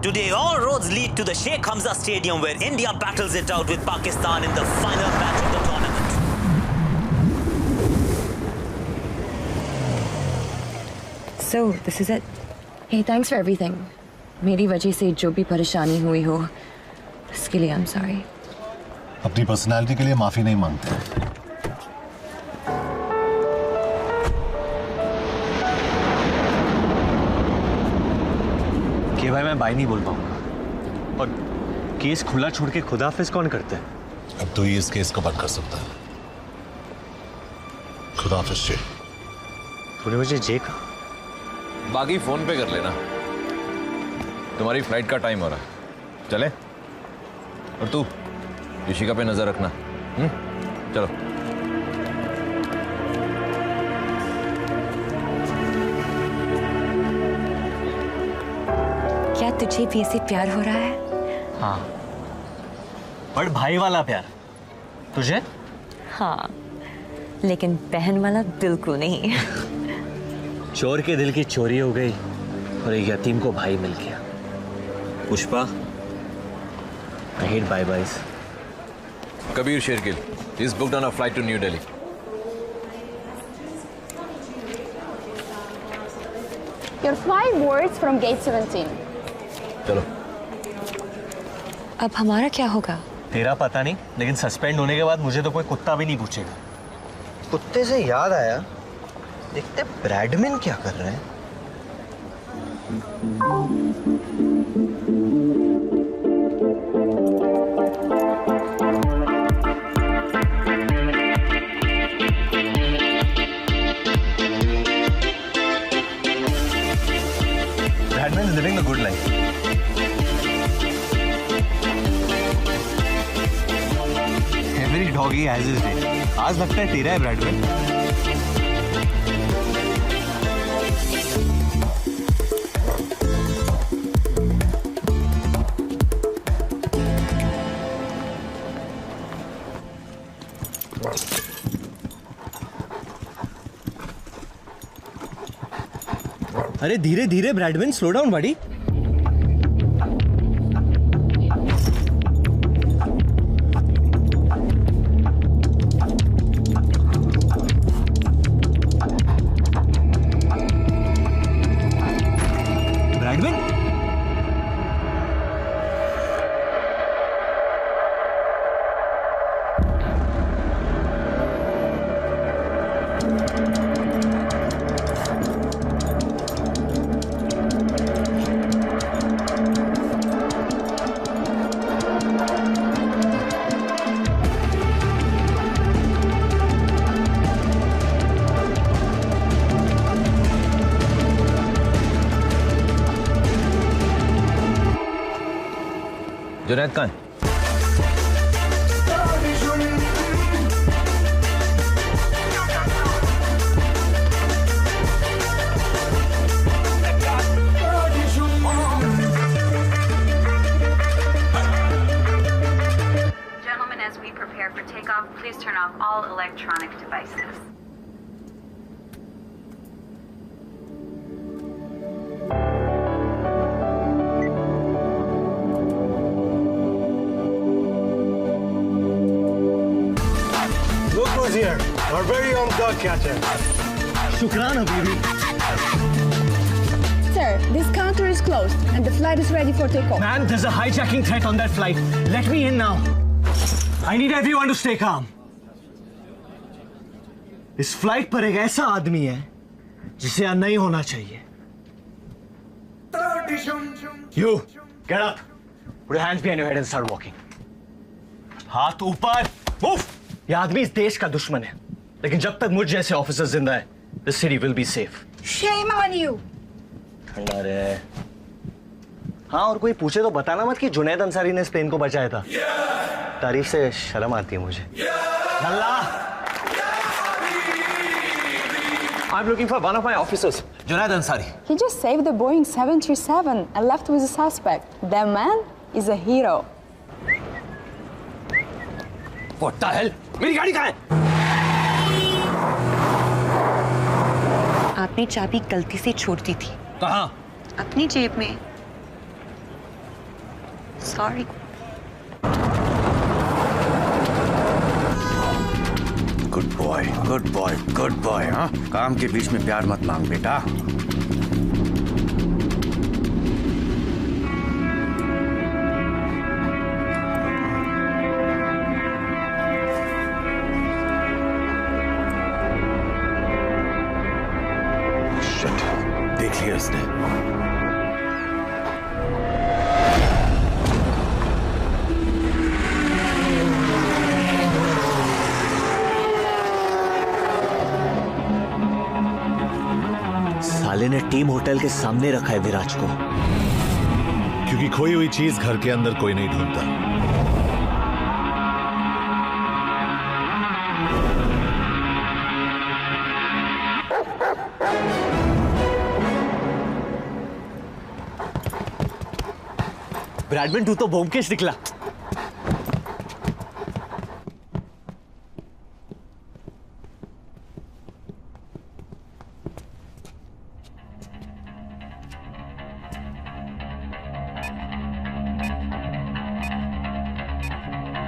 Today, all roads lead to the Sheikh Hamza Stadium where India battles it out with Pakistan in the final match of the tournament. So, this is it. Hey, thanks for everything. मेरी वजह से जो भी परेशानी हुई हो, इसके लिए I'm sorry. अपनी पर्सनालिटी के लिए माफी नहीं मांगते। कि भाई मैं बाई नहीं बोल पाऊंगा। और केस खुला छोड़ के खुदाफिज कौन करता है? अब तो ही इस केस को बंद कर सकता है। खुदाफिज जी। तूने मुझे जे कहा? बाकी फोन पे कर लेना। तुम्हारी फ्लाइट का टाइम हो रहा है, चले? और तू ऋषिका पे नजर रखना। चलो। क्या तुझे भी ऐसे प्यार हो रहा है? हाँ, बड़ भाई वाला प्यार। तुझे? हाँ, लेकिन बहन वाला बिल्कुल नहीं। चोर के दिल की चोरी हो गई और एक यतीम को भाई मिल गया। Pushpa, I hate bye-byes. Kabir Shergill, he's booked on a flight to New Delhi. Your flight boards from gate 17. चलो। अब हमारा क्या होगा? तेरा पता नहीं, लेकिन सस्पेंड होने के बाद मुझे तो कोई कुत्ता भी नहीं पूछेगा। कुत्ते से याद आया, देखते ब्रैडमैन क्या कर रहे हैं। Bradman is living a good life. Every doggy has his day. आज लगता है तेरा है ब्रैडमैन। अरे धीरे धीरे ब्रैडमैन, स्लो डाउन बड़ी। ब्रैडमैन, जुनैद कहाँ है? Gentlemen, as we prepare for takeoff, please turn off all electronic devices. Look who's here, our very own dog catcher. शुक्रान हबीबी। Sir, this counter is closed and the flight is ready for takeoff. Man, there's a hijacking threat on that flight. Let me in now. I need everyone to stay calm. इस flight पर एक ऐसा आदमी है जिसे यहाँ नहीं होना चाहिए। You, get up. Put your hands behind your head and start walking. हाथ ऊपर, move. ये आदमी इस देश का दुश्मन है, लेकिन जब तक मुझ जैसे ऑफिसर जिंदा है, this city will be safe. Shame on you. ठंडा रहे। हाँ, और कोई पूछे तो बताना मत कि जुनैद अंसारी ने स्पेन को बचाया था। तारीफ से शर्म आती है मुझे। I'm looking for one of my officers, Junaid Ansari. He just saved the Boeing 737 and left with a suspect. That man is a hero. What the hell? मेरी गाड़ी कहाँ है? आपने चाबी गलती से छोड़ दी थी। कहाँ? अपनी जेब में। Sorry. Good boy, good boy, good boy. हाँ, काम के बीच में प्यार मत मांग बेटा। शिट, देख लिया इसने। साले ने टीम होटल के सामने रखा है विराज को, क्योंकि खोई हुई चीज घर के अंदर कोई नहीं ढूंढता। ब्रैडमैन, तू तो ब्योमकेश निकला।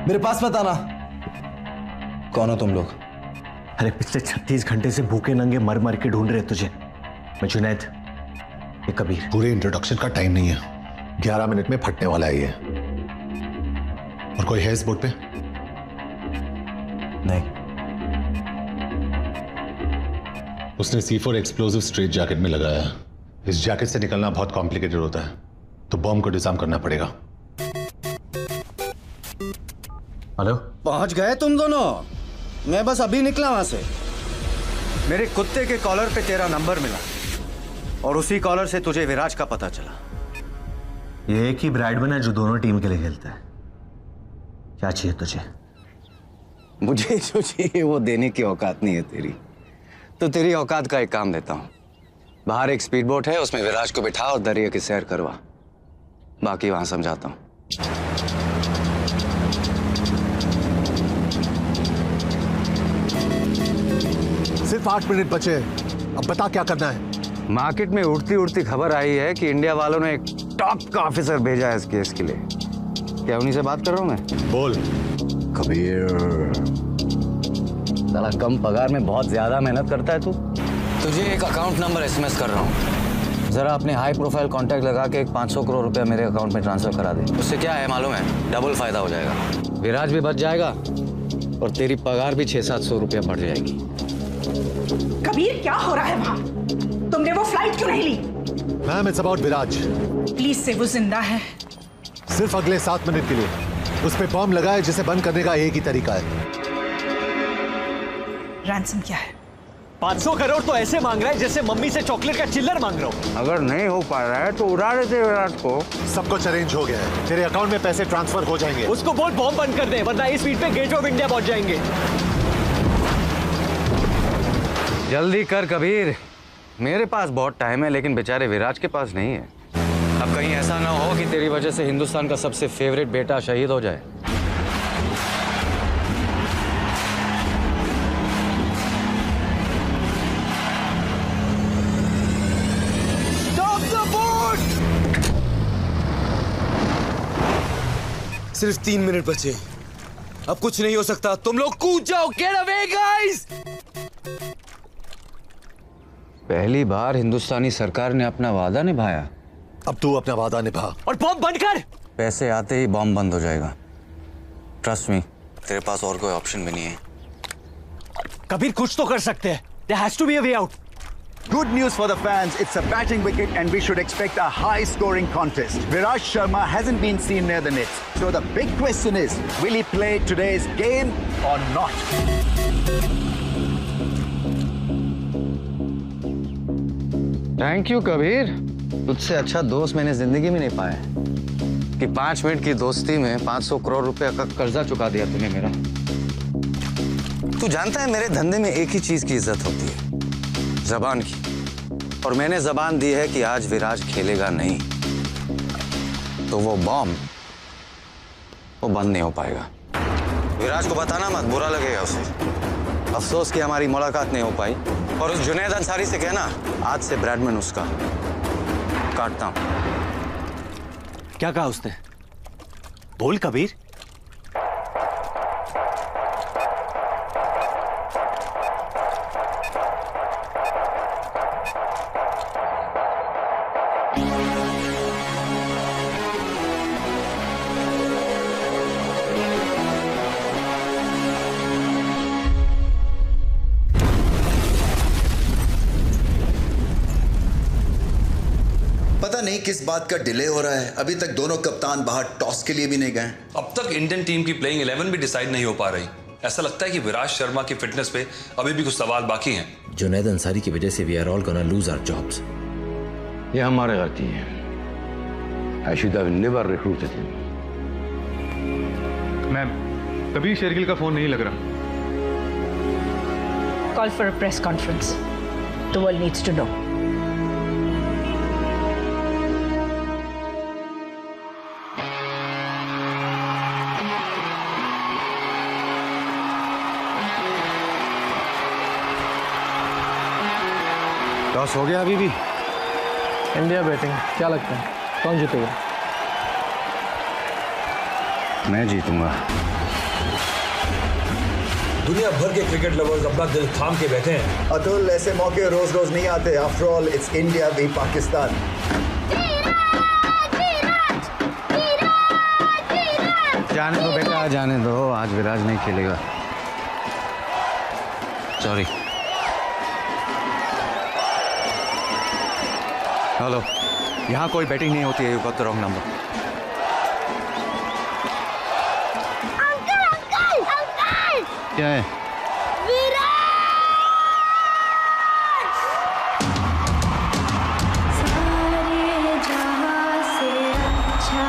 मेरे पास मत आना। कौन हो तुम लोग? अरे पिछले 36 घंटे से भूखे नंगे मर मर के ढूंढ रहे तुझे। मैं जुनैद, ये कबीर। पूरे इंट्रोडक्शन का टाइम नहीं है, 11 मिनट में फटने वाला है ये। और कोई है इस बोर्ड पे? नहीं। उसने C4 एक्सप्लोसिव स्ट्रेट जैकेट में लगाया है। इस जैकेट से निकलना बहुत कॉम्प्लिकेटेड होता है, तो बॉम्ब को डिजाइन करना पड़ेगा। हेलो, पहुंच गए तुम दोनों? मैं बस अभी निकला वहां से। मेरे कुत्ते के कॉलर पे तेरा नंबर मिला और उसी कॉलर से तुझे विराज का पता चला। ये एक ही ब्रैडमैन है जो दोनों टीम के लिए खेलता है। क्या चाहिए तुझे? मुझे जो चाहिए वो देने की औकात नहीं है तेरी, तो तेरी औकात का एक काम देता हूं। बाहर एक स्पीड बोट है, उसमें विराज को बिठा और दरिया की सैर करवा। बाकी वहां समझाता हूं। सिर्फ 8 मिनट बचे, अब बता क्या करना है? मार्केट में उड़ती उड़ती खबर आई है कि इंडिया वालों ने एक टॉप का ऑफिसर भेजा है इस केस के लिए। क्या उन्हीं से बात कर रहा हूं मैं? बोल। कबीर, साला कम पगार में बहुत ज्यादा मेहनत करता है तू। तुझे एक अकाउंट नंबर SMS कर रहा हूँ, जरा अपने हाई प्रोफाइल कॉन्टैक्ट लगा के एक 500 करोड़ रुपया मेरे अकाउंट में ट्रांसफर करा दे। उससे क्या है मालूम है? डबल फायदा हो जाएगा। विराज भी बच जाएगा और तेरी पगार भी 600-700 रुपया बढ़ जाएगी। कबीर, क्या हो रहा है वहाँ? तुमने वो फ्लाइट क्यों नहीं ली? Ma'am, it's about Viraj. Please से, वो जिंदा है। सिर्फ अगले 7 मिनट के लिए। उस पे बॉम्ब लगाए, जिसे बंद करने का एक ही तरीका है। रैंसम क्या है? 500 करोड़ तो ऐसे मांग रहा है जैसे मम्मी से चॉकलेट का चिल्लर मांग रहा हूँ। अगर नहीं हो पा रहा है तो उड़ा देते विराट को। सब कुछ अरेंज हो गया है, तेरे अकाउंट में पैसे ट्रांसफर हो जाएंगे। उसको बोल बॉम्ब बंद कर दे, वरना इस स्पीड पे गेट ऑफ इंडिया पहुंच जाएंगे। जल्दी कर कबीर, मेरे पास बहुत टाइम है, लेकिन बेचारे विराज के पास नहीं है। अब कहीं ऐसा ना हो कि तेरी वजह से हिंदुस्तान का सबसे फेवरेट बेटा शहीद हो जाए। सिर्फ 3 मिनट बचे, अब कुछ नहीं हो सकता। तुम लोग कूद जाओ। Get away guys. पहली बार हिंदुस्तानी सरकार ने अपना वादा निभाया। अब तू अपना वादा निभा और बॉम्ब बंद कर। पैसे आते ही बॉम्ब बंद हो जाएगा। ट्रस्ट मी, तेरे पास और कोई ऑप्शन भी नहीं है। कबीर, कुछ तो कर सकते हैं। There has to be a way out. Good news for the fans, it's a batting wicket and we should expect a high-scoring contest. Viraj Sharma hasn't been seen near the nets. So the big question is, will he play today's game or not? Thank you Kabir, तुझसे अच्छा दोस्त मैंने जिंदगी में नहीं पाया। कि 5 minute की दोस्ती में 500 करोड़ रुपए का कर्जा चुका दिया तूने मेरा। तू जानता है मेरे धंधे में एक ही चीज की इज्जत होती है, जबान की। और मैंने जबान दी है कि आज विराज खेलेगा नहीं, तो वो बॉम्ब वो बंद नहीं हो पाएगा। विराज को बताना मत, बुरा लगेगा उसे। अफसोस कि हमारी मुलाकात नहीं हो पाई। और उस जुनैद अंसारी से कहना आज से ब्रैडमैन उसका काटता हूं। क्या कहा उसने? बोल कबीर। पता नहीं किस बात का डिले हो रहा है। अभी तक दोनों कप्तान बाहर टॉस के लिए भी नहीं गए। अब तक इंडियन टीम की प्लेइंग 11 भी डिसाइड नहीं हो पा रही। ऐसा लगता है कि विराज शर्मा की फिटनेस पे अभी भी कुछ सवाल बाकी हैं। जुनैद अंसारी की वजह से we are all gonna lose our jobs. ये हमारी गलती है। I should have never recruited him. Ma'am, कभी शेरगिल का फोन नहीं लग रहा। Call for a press conference. The world needs to know. Toss हो गया अभी भी? इंडिया बैटिंग, क्या लगता है कौन जीतेगा? मैं जीतूंगा। दुनिया भर के क्रिकेट लवर्स अपना दिल थाम के बैठे हैं। अतुल, ऐसे मौके रोज रोज नहीं आते। After all it's India v Pakistan. जाने दो बेटा, जाने दो। आज विराज नहीं खेलेगा। सॉरी। हेलो, यहाँ कोई बैटिंग नहीं होती है। You got the wrong number. Uncle uncle uncle, क्या है? सारे जहां से अच्छा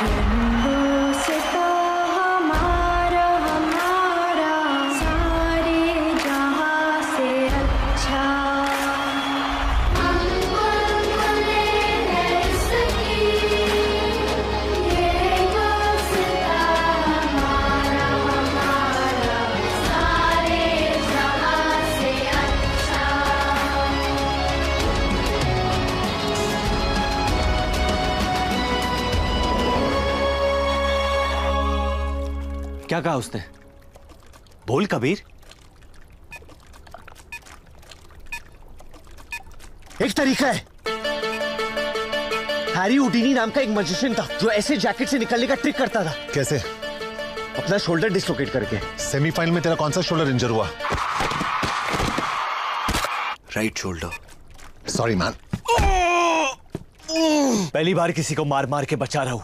रंगों से तो हमारा हमारा, सारे जहां से अच्छा। क्या कहा उसने? बोल कबीर। एक तरीका है। हैरी हुडीनी नाम का एक मैजिशियन था जो ऐसे जैकेट से निकलने का ट्रिक करता था। कैसे? अपना शोल्डर डिसलोकेट करके। सेमीफाइनल में तेरा कौन सा शोल्डर इंजर हुआ? Right shoulder. Sorry man. पहली बार किसी को मार मार के बचा रहा हूं।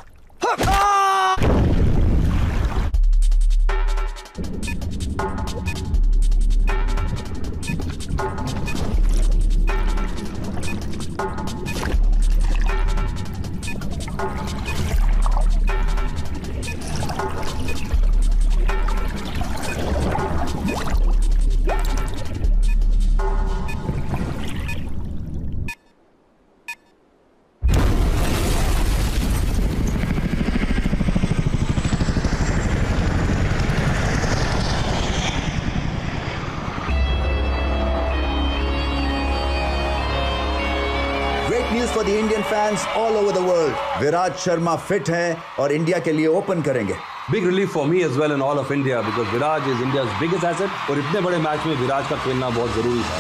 For the Indian fans all over the world. Viraj Sharma fit हैं और इंडिया के लिए ओपन करेंगे। Big relief for me as well and all of India because Viraj is India's biggest asset और इतने बड़े मैच में विराज का खेलना बहुत जरूरी था।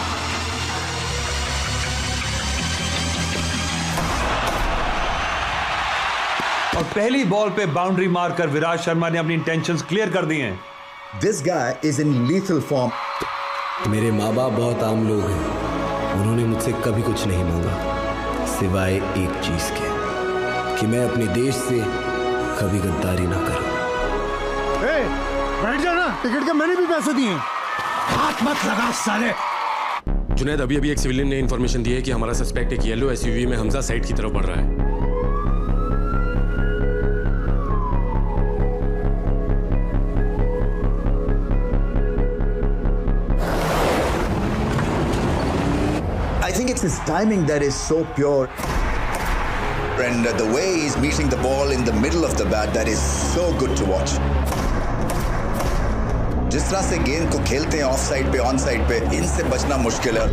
और पहली बॉल पे बाउंड्री मारकर विराज शर्मा ने अपनी इंटेंशंस क्लियर कर दी हैं। This guy is in lethal form. मेरे माँ बाप बहुत आम लोग हैं। उन्होंने मुझसे कभी कुछ नहीं मांगा सिवाय एक चीज के कि मैं अपने देश से कभी गद्दारी ना करूं। बैठ जाना, टिकट के मैंने भी पैसे दिए। हाथ मत लगा साले। जुनैद, अभी एक सिविलियन ने इन्फॉर्मेशन दी है कि हमारा सस्पेक्ट एक येलो एसयूवी में हमजा साइड की तरफ बढ़ रहा है। I think it's his timing that is so pure. And the way he's meeting the ball in the middle of the bat, that is so good to watch. जिस तरह से गेंद को खेलते हैं ऑफ साइड पे, ऑन साइड पे, इनसे बचना मुश्किल है.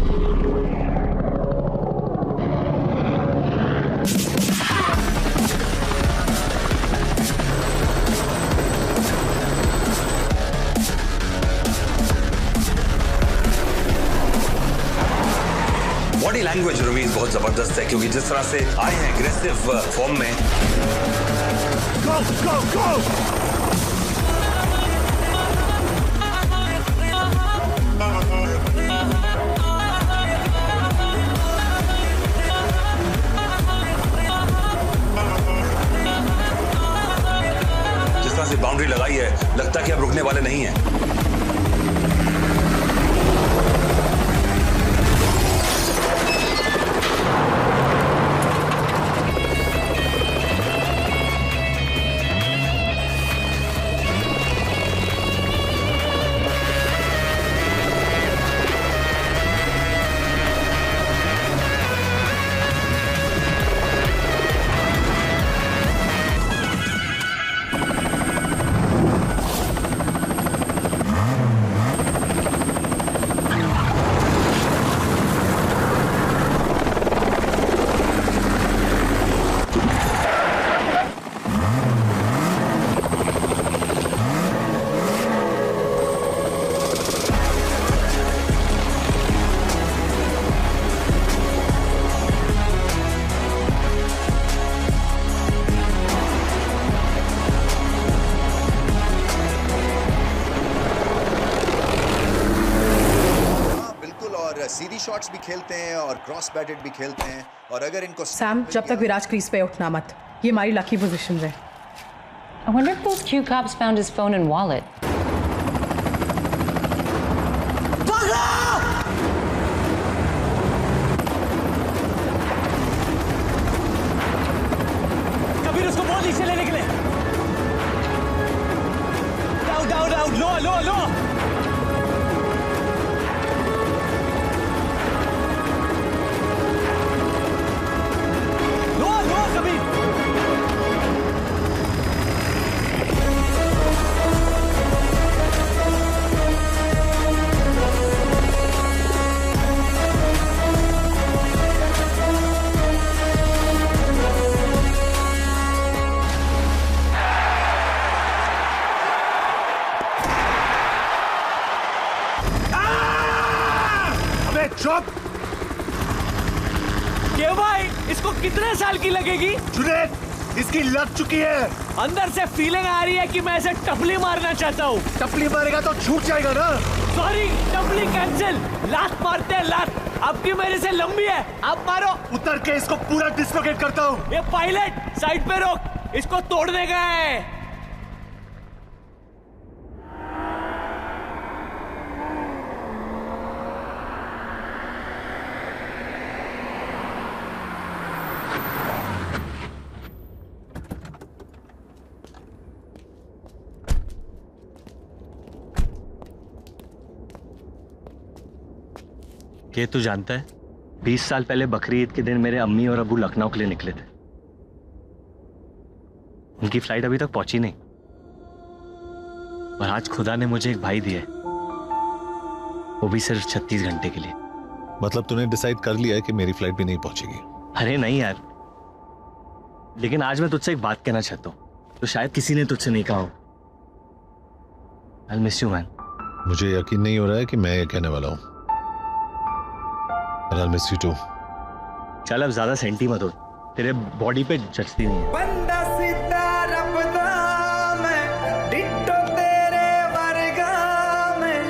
बॉडी लैंग्वेज रवीज बहुत जबरदस्त है, क्योंकि जिस तरह से आए हैं एग्रेसिव फॉर्म में. Go, go, go! जिस तरह से बाउंड्री लगाई है, लगता है कि अब रुकने वाले नहीं हैं. सीधी शॉट्स भी खेलते हैं और क्रॉस बैटेड भी खेलते हैं. और अगर इनको सैम, जब तक विराज क्रीज पे उठना मत. ये हमारी लकी पोजीशन है. I wonder if those Q cops found his phone and wallet. Kabir उसको बॉल नीचे लेने के लिए. डाउन डाउन डाउन, लो लो लो. ये भाई, इसको कितने साल की लगेगी? जुनैद, इसकी लग चुकी है. अंदर से फीलिंग आ रही है कि मैं इसे टपली मारना चाहता हूँ. टपली मारेगा तो छूट जाएगा ना. सॉरी, टपली कैंसिल. लात मारते हैं, लात. आपकी मेरे से लंबी है, आप मारो. उतर के इसको पूरा डिस्लोकेट करता हूँ. ये पायलट साइड पे रोक, इसको तोड़ने का है. ये तू जानता है, 20 साल पहले बकरी ईद के दिन मेरे अम्मी और अब्बू लखनऊ के लिए निकले थे. उनकी फ्लाइट अभी तक पहुंची नहीं, और आज खुदा ने मुझे एक भाई दिया है, वो भी सिर्फ 36 घंटे के लिए. मतलब तूने डिसाइड कर लिया है कि मेरी फ्लाइट भी नहीं पहुंचेगी? अरे नहीं यार, लेकिन आज मैं तुझसे एक बात कहना चाहता हूँ, तो शायद किसी ने तुझसे नहीं कहा हो. I'll miss you, man. मुझे यकीन नहीं हो रहा है कि मैं ये कहने वाला हूँ. I'll miss you too. चल अब ज्यादा सेंटी मत हो, तेरे बॉडी पे जचती नहीं है. बंदा सीधा रब दा मैं, डिट्टो तेरे वर्गा मैं,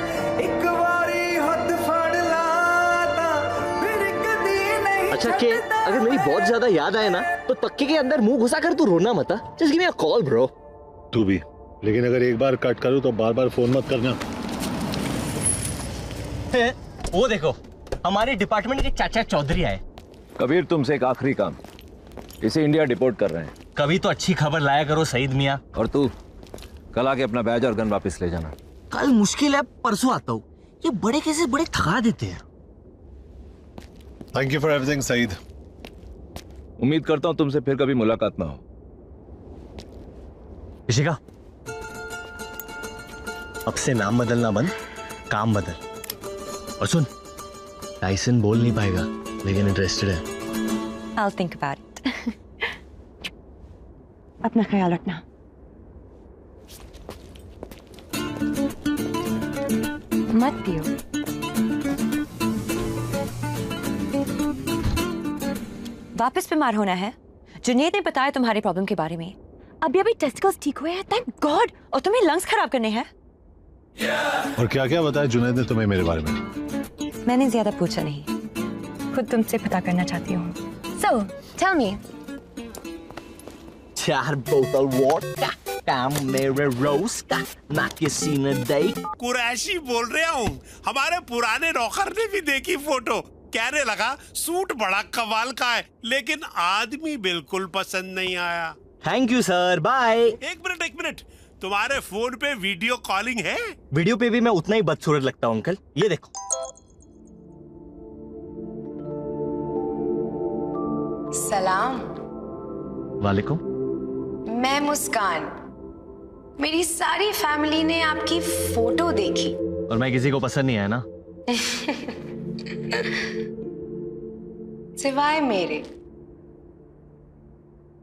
एक बारी हद फड़ लाता फिर कदी नहीं. अच्छा के अगर मेरी बहुत ज्यादा याद आए ना, तो तक्के के अंदर मुंह घुसा कर तू रोना मत. Just give me a call bro. तू भी, लेकिन अगर एक बार कट करूं तो बार बार फोन मत करना. वो देखो, हमारे डिपार्टमेंट के चाचा चौधरी आए. कबीर, तुमसे एक आखिरी काम. इसे इंडिया डिपोर्ट कर रहे हैं. कभी तो अच्छी खबर लाया करो सईद मियाँ. और तू कल आके अपना बैज और गन वापस ले जाना. कल मुश्किल है, परसों आता हूँ. ये बड़े कैसे बड़े थका देते हैं. Thank you for everything Saeed. उम्मीद करता हूं तुमसे फिर कभी मुलाकात ना हो। ऋषिका, अब से नाम बदलना बंद, काम बदल। और सुन, टाइसन बोल नहीं पाएगा लेकिन इंटरेस्टेड है। I'll think about it. अपना ख्याल रखना। मत पियो। वापस बीमार होना है? जुनेद ने बताया तुम्हारी प्रॉब्लम के बारे में। अभी टेस्टिकल्स ठीक हुए हैं, थैंक गॉड। और तुम्हें लंग्स खराब करने हैं। और क्या क्या बताया जुनेद ने तुम्हें मेरे बारे में? मैंने ज्यादा पूछा नहीं, खुद तुमसे पता करना चाहती हूँ। So, tell me. 4 बोतल वोडका, काम मेरे रोज का, ना किसी ने देख। कुरैशी बोल रहा हूँ। हमारे पुराने नौकर ने भी देखी फोटो, कहने लगा सूट बड़ा कमाल का है, लेकिन आदमी बिल्कुल पसंद नहीं आया। Thank you sir, bye. एक मिनट, तुम्हारे फोन पे वीडियो कॉलिंग है? वीडियो पे भी मैं उतना ही बदसूरत लगता हूँ अंकल, ये देखो। सलाम। वालेकुम। मैं मुस्कान। मेरी सारी फैमिली ने आपकी फोटो देखी। और मैं किसी को पसंद नहीं आया ना? सिवाय मेरे।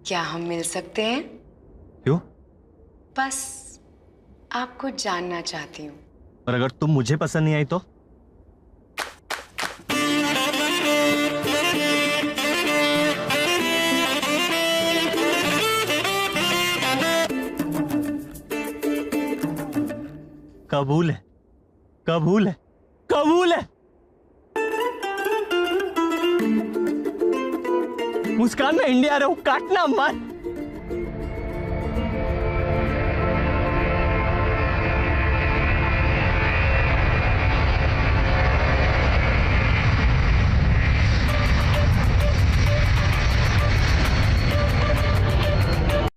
क्या हम मिल सकते हैं? क्यों? बस आपको जानना चाहती हूँ। और अगर तुम मुझे पसंद नहीं आई तो? कबूल है, कबूल है, कबूल है। मुस्कान, मैं इंडिया आ रहा हूं, काटना मत।